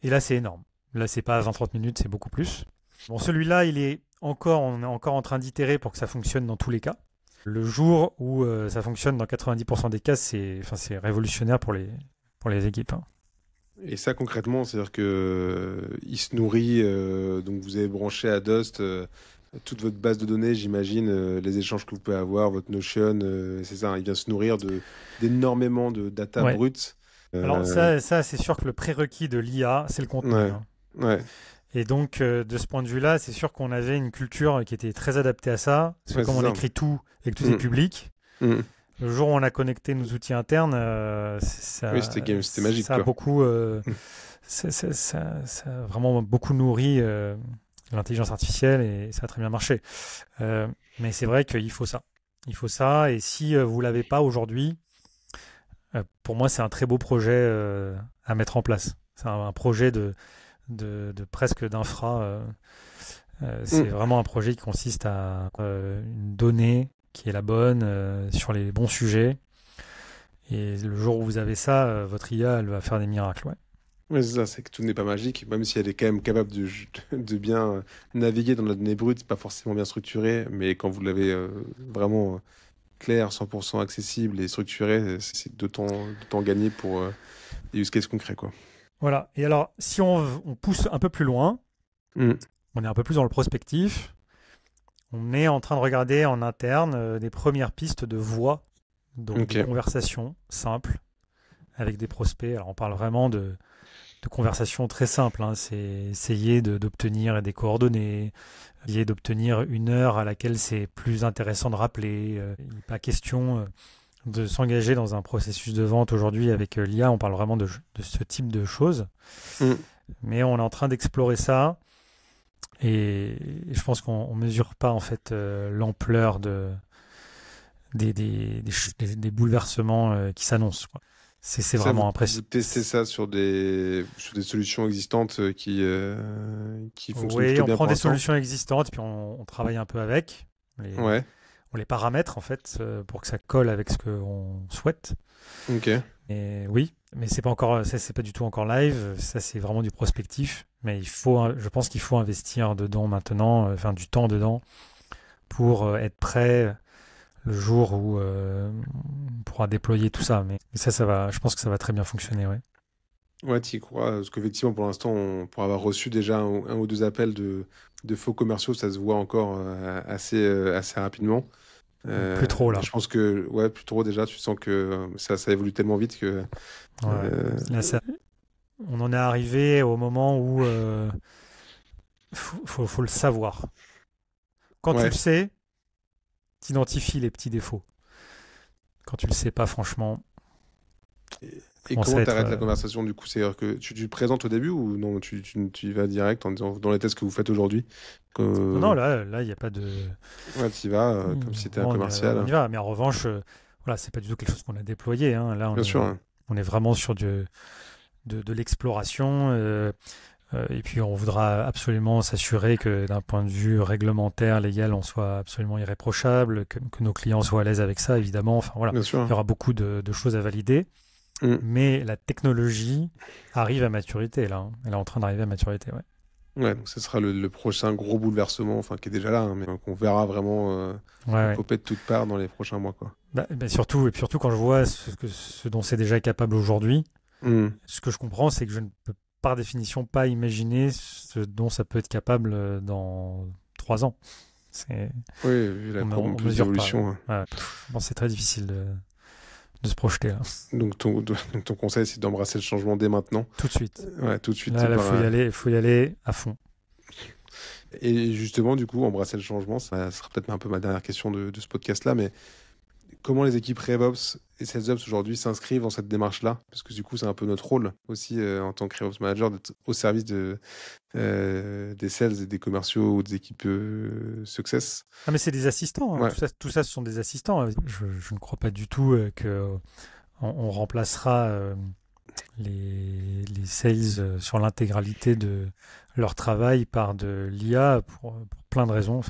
Et là, c'est énorme. Là, c'est pas 20-30 minutes, c'est beaucoup plus. Bon, celui-là, on est encore en train d'itérer pour que ça fonctionne dans tous les cas. Le jour où ça fonctionne dans 90% des cas, c'est révolutionnaire pour les équipes. Hein. Et ça, concrètement, c'est-à-dire que il se nourrit, donc vous avez branché à Dust toute votre base de données, j'imagine, les échanges que vous pouvez avoir, votre Notion, c'est ça, il vient se nourrir d'énormément de data Ouais. brute. Alors ça, c'est sûr que le prérequis de l'IA, c'est le contenu. Ouais. Hein. Ouais. Et donc, de ce point de vue-là, c'est sûr qu'on avait une culture qui était très adaptée à ça. Parce que Ouais, comme c'est on ça. écrit tout et que tout est public, Mm. le jour où on a connecté nos outils internes, Oui, c'était magique, ça a quoi. beaucoup, ça a vraiment beaucoup nourri l'intelligence artificielle et ça a très bien marché. Mais c'est vrai qu'il faut ça. Il faut ça. Et si vous l'avez pas aujourd'hui, pour moi, c'est un très beau projet à mettre en place. C'est un projet de presque d'infra. C'est vraiment un projet qui consiste à une donnée qui est la bonne sur les bons sujets. Et le jour où vous avez ça, votre IA, elle va faire des miracles. Ouais. Ouais, c'est ça, c'est que tout n'est pas magique, même si elle est quand même capable de bien naviguer dans la donnée brute, c'est pas forcément bien structuré, mais quand vous l'avez vraiment clair, 100% accessible et structuré, c'est de temps gagné pour des use cases concrets, quoi. Voilà. Et alors, si on pousse un peu plus loin, Mm. on est un peu plus dans le prospectif, on est en train de regarder en interne des premières pistes de voix, donc Ok. des conversations simples avec des prospects. Alors, on parle vraiment de conversations très simples. Hein. C'est essayer d'obtenir des coordonnées, essayer d'obtenir une heure à laquelle c'est plus intéressant de rappeler. Il n'est pas question de s'engager dans un processus de vente aujourd'hui avec l'IA. On parle vraiment de ce type de choses. Mm. Mais on est en train d'explorer ça. Et je pense qu'on ne mesure pas en fait l'ampleur des bouleversements qui s'annoncent. Quoi. C'est Ça, vraiment impressionnant. vous testez ça sur des solutions existantes qui fonctionnent Oui, plutôt on bien prend pour des l'instant. solutions existantes, puis on travaille un peu avec. Ouais, On les paramètre en fait pour que ça colle avec ce qu'on souhaite. ok. Et oui, mais c'est pas encore, ça c'est pas du tout encore live. Ça c'est vraiment du prospectif. Mais je pense qu'il faut investir dedans maintenant, faire du temps dedans pour être prêt le jour où on pourra déployer tout ça. Mais ça va. Je pense que ça va très bien fonctionner. Ouais. Ouais, t'y crois. Parce qu'effectivement, pour l'instant, pour avoir reçu déjà un ou deux appels de faux commerciaux, ça se voit encore assez rapidement. Plus trop là. Je pense que, ouais, plus trop déjà, tu sens que ça évolue tellement vite que. Ouais. Là, on en est arrivé au moment où faut le savoir. Quand tu Ouais. le sais, tu identifies les petits défauts. Quand tu le sais pas, franchement, Et commence comment à tu arrêtes être... la conversation du coup? C'est-à-dire que tu te présentes au début ou non, tu y vas direct en disant dans les tests que vous faites aujourd'hui Non, que là, il n'y a pas de... ouais, tu y vas comme si c'était un On commercial. y va. Mais en revanche, voilà, c'est pas du tout quelque chose qu'on a déployé, hein. Là, Bien sûr, hein. on est vraiment sur de l'exploration. Et puis, on voudra absolument s'assurer que d'un point de vue réglementaire, légal, on soit absolument irréprochable, que nos clients soient à l'aise avec ça, évidemment. Enfin, voilà, Bien sûr, il y hein. aura beaucoup de choses à valider. Mm. Mais la technologie arrive à maturité, là, hein. Elle est en train d'arriver à maturité, ouais. Ouais, donc ce sera le prochain gros bouleversement, enfin qui est déjà là, hein, mais qu'on verra vraiment Ouais, ouais. popper de toutes parts dans les prochains mois, quoi. Surtout, et puis surtout quand je vois ce dont c'est déjà capable aujourd'hui, Mm. ce que je comprends, c'est que je ne peux par définition pas imaginer ce dont ça peut être capable dans 3 ans. C'est, Oui, vu la courbe en on plus mesure pas. d'évolution, hein. Ouais, bon, c'est très difficile de se projeter là. Donc ton conseil, c'est d'embrasser le changement dès maintenant. Tout de suite. Ouais, tout de suite. Là, faut y aller à fond. Et justement, du coup, embrasser le changement, ça sera peut-être un peu ma dernière question de ce podcast-là, mais comment les équipes RevOps et SalesOps aujourd'hui s'inscrivent dans cette démarche-là? Parce que du coup, c'est un peu notre rôle aussi en tant que RevOps Manager d'être au service des sales et des commerciaux ou des équipes Success. Ah, mais c'est des assistants, hein. Ouais. Tout ça, ce sont des assistants. Je ne crois pas du tout que on remplacera les sales sur l'intégralité de leur travail par de l'IA pour plein de raisons,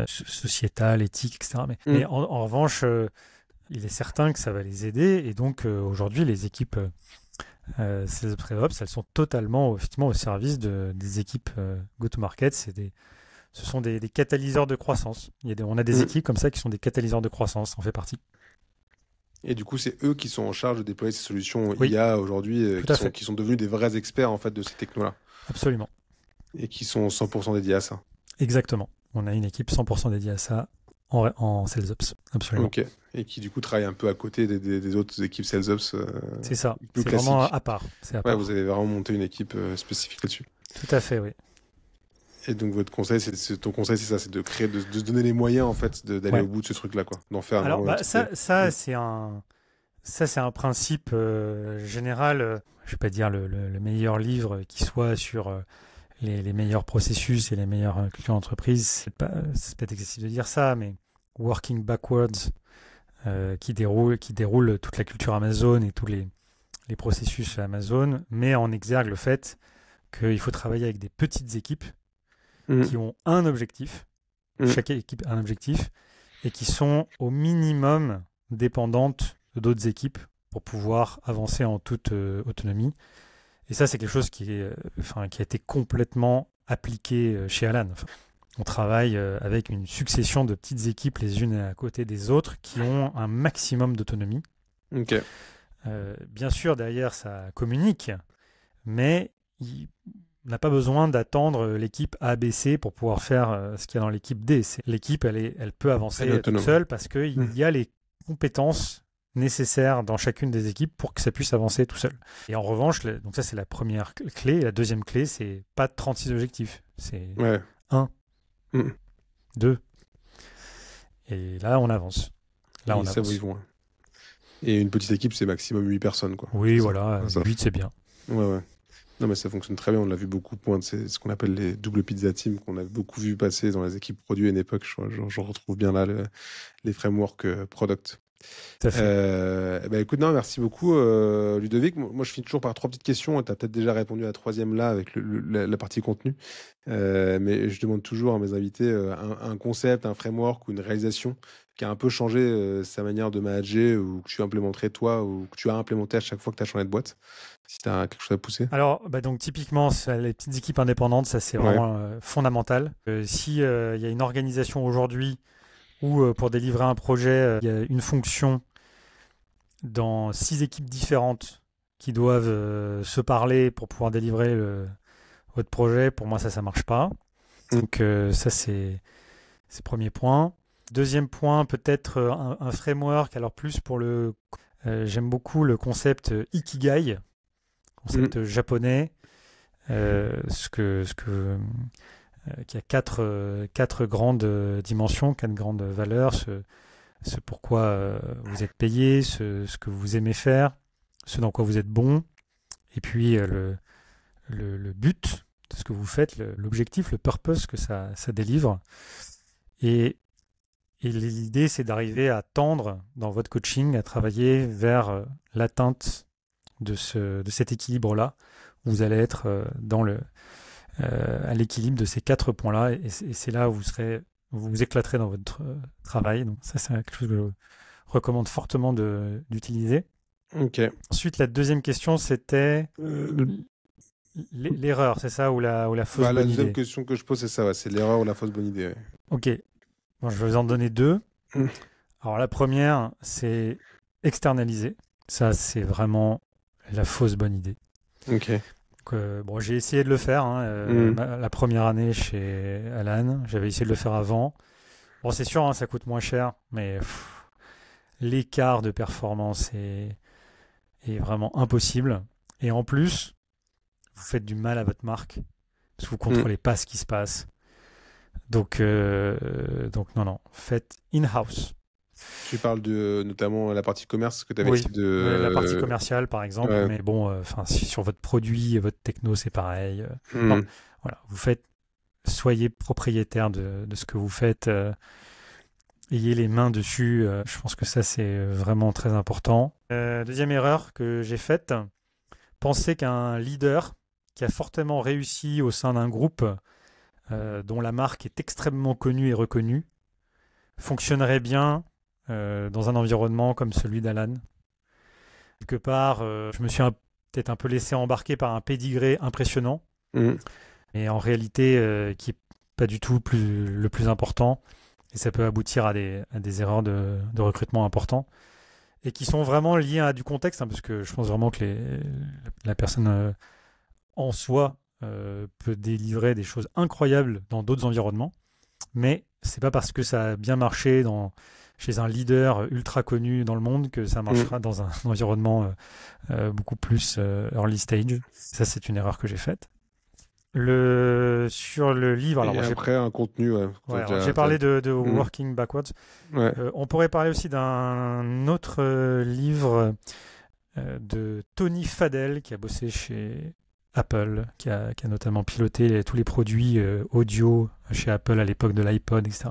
sociétales, éthiques, etc. Mais en revanche, il est certain que ça va les aider. Et donc, aujourd'hui, les équipes Sales RevOps, elles sont totalement effectivement au service des équipes go-to-market. Ce sont des catalyseurs de croissance. On a des équipes comme ça qui sont des catalyseurs de croissance, on fait partie. Et du coup, c'est eux qui sont en charge de déployer ces solutions Oui, IA aujourd'hui, tout à fait. qui sont devenus des vrais experts en fait de ces technos-là Absolument. et qui sont 100% dédiés à ça. Exactement. On a une équipe 100% dédiée à ça en SalesOps. Absolument. Ok. Et qui du coup travaillent un peu à côté des autres équipes SalesOps C'est ça. plus C'est classiques. vraiment à part. C'est à Ouais, part. vous avez vraiment monté une équipe spécifique là-dessus. Tout à fait, oui. Et donc ton conseil, c'est ça, c'est de créer, de se donner les moyens en fait d'aller Ouais. au bout de ce truc-là, quoi, d'en faire. Alors, une entité. c'est un principe général. Je vais pas dire le meilleur livre qui soit sur les meilleurs processus et les meilleures cultures d'entreprise. C'est peut-être excessif de dire ça, mais Working Backwards, qui déroule toute la culture Amazon et tous les processus Amazon, met en exergue le fait qu'il faut travailler avec des petites équipes qui ont un objectif, chaque équipe a un objectif, et qui sont au minimum dépendantes d'autres équipes pour pouvoir avancer en toute autonomie. Et ça, c'est quelque chose qui a été complètement appliqué chez Alan. On travaille avec une succession de petites équipes les unes à côté des autres qui ont un maximum d'autonomie. Ok. Bien sûr, derrière, ça communique, mais on n'a pas besoin d'attendre l'équipe ABC pour pouvoir faire ce qu'il y a dans l'équipe D. L'équipe, elle peut avancer toute seule parce qu'il y a les compétences nécessaires dans chacune des équipes pour que ça puisse avancer tout seul. Et en revanche, donc ça c'est la première clé. Et la deuxième clé, c'est pas 36 objectifs. C'est 1, 2. Et là, on avance. Là, on avance. Ils vont. Et une petite équipe, c'est maximum 8 personnes, quoi. Oui, voilà. 8, c'est bien. Ouais. Non, mais ça fonctionne très bien. On l'a vu beaucoup poindre. C'est ce qu'on appelle les double pizza team qu'on a beaucoup vu passer dans les équipes produits à une époque. Je retrouve bien là les frameworks product. Tout à fait. Écoute, non, merci beaucoup, Ludovic. Moi, je finis toujours par 3 petites questions. Tu as peut-être déjà répondu à la troisième là avec la partie contenu. Mais je demande toujours à mes invités un concept, un framework ou une réalisation qui a un peu changé sa manière de manager ou que tu implémenterais toi ou que tu as implémenté à chaque fois que tu as changé de boîte. Si tu as quelque chose à pousser. Alors, donc typiquement, les petites équipes indépendantes, ça c'est vraiment fondamental. Si y a une organisation aujourd'hui où pour délivrer un projet, il y a une fonction dans 6 équipes différentes qui doivent se parler pour pouvoir délivrer votre projet, pour moi ça marche pas. Donc ça c'est le premier point. Deuxième point, peut-être un framework, alors plus pour j'aime beaucoup le concept Ikigai. concept japonais, qui a quatre grandes dimensions, 4 grandes valeurs, ce pourquoi vous êtes payé, ce que vous aimez faire, ce dans quoi vous êtes bon, et puis le but de ce que vous faites, l'objectif, le purpose que ça délivre. Et l'idée, c'est d'arriver à tendre dans votre coaching, à travailler vers l'atteinte de cet équilibre-là. Vous allez être à l'équilibre de ces 4 points-là, et c'est là où vous vous éclaterez dans votre travail. Donc ça, c'est quelque chose que je recommande fortement d'utiliser. Ok. Ensuite, la deuxième question, c'était l'erreur, c'est ça, ou la fausse bonne idée. La deuxième question que je pose, c'est ça, ouais, c'est l'erreur ou la fausse bonne idée. Ouais. Ok. Bon, je vais vous en donner 2. Mm. Alors la première, c'est externaliser. Ça, c'est vraiment la fausse bonne idée. Ok. Bon, j'ai essayé de le faire la première année chez Alan. J'avais essayé de le faire avant. Bon, c'est sûr, ça coûte moins cher, mais l'écart de performance est vraiment impossible. Et en plus, vous faites du mal à votre marque parce que vous ne contrôlez pas ce qui se passe. Donc non, faites in-house. Tu parles de notamment la partie commerce que tu avais essayé de... la partie commerciale, par exemple. Ouais. Mais bon, sur votre produit et votre techno, c'est pareil. Non, voilà, soyez propriétaire de ce que vous faites. Ayez les mains dessus. Je pense que ça, c'est vraiment très important. Deuxième erreur que j'ai faite, pensez qu'un leader qui a fortement réussi au sein d'un groupe dont la marque est extrêmement connue et reconnue fonctionnerait bien dans un environnement comme celui d'Alan. Quelque part, je me suis peut-être un peu laissé embarquer par un pédigré impressionnant, mais en réalité qui n'est pas du tout le plus important, et ça peut aboutir à des erreurs de recrutement importants, et qui sont vraiment liées à du contexte, parce que je pense vraiment que la personne en soi peut délivrer des choses incroyables dans d'autres environnements, mais c'est pas parce que ça a bien marché chez un leader ultra connu dans le monde que ça marchera dans un environnement beaucoup plus early stage. Ça, c'est une erreur que j'ai faite. Sur le livre... Alors, après, un contenu... j'ai parlé de Working Backwards. Ouais. On pourrait parler aussi d'un autre livre de Tony Fadell, qui a bossé chez Apple, qui a notamment piloté tous les produits audio chez Apple à l'époque de l'iPod, etc.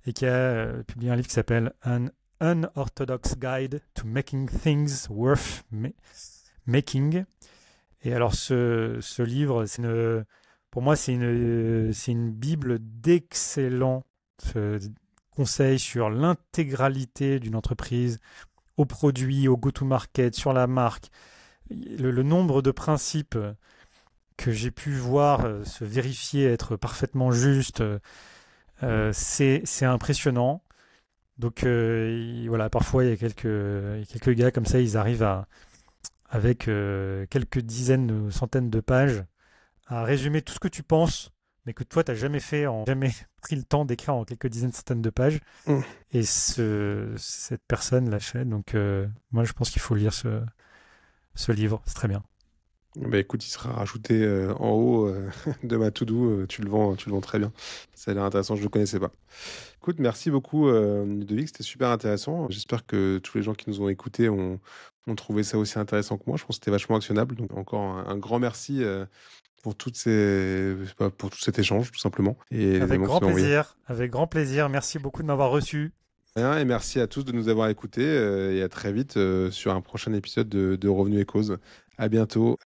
Et qui a publié un livre qui s'appelle An Unorthodox Guide to Making Things Worth Making. Et alors ce livre, pour moi, c'est une bible d'excellents conseils sur l'intégralité d'une entreprise, au produit, au go-to-market, sur la marque. Le nombre de principes que j'ai pu voir se vérifier être parfaitement justes, c'est impressionnant. Donc voilà, parfois il y a quelques gars comme ça, ils arrivent avec quelques dizaines, centaines de pages, à résumer tout ce que tu penses, mais que toi, tu n'as jamais fait, jamais pris le temps d'écrire en quelques dizaines, centaines de pages. Et cette personne l'a fait. Donc moi, je pense qu'il faut lire ce livre. C'est très bien. Bah écoute, il sera rajouté en haut de ma to-do. Tu le vends très bien. Ça a l'air intéressant, je ne le connaissais pas. Écoute, merci beaucoup Ludovic, c'était super intéressant. J'espère que tous les gens qui nous ont écoutés ont trouvé ça aussi intéressant que moi. Je pense que c'était vachement actionnable. Donc encore un grand merci pour tout cet échange, tout simplement. Et avec grand plaisir. Merci beaucoup de m'avoir reçu. Et merci à tous de nous avoir écoutés et à très vite sur un prochain épisode de Revenus et Causes. À bientôt.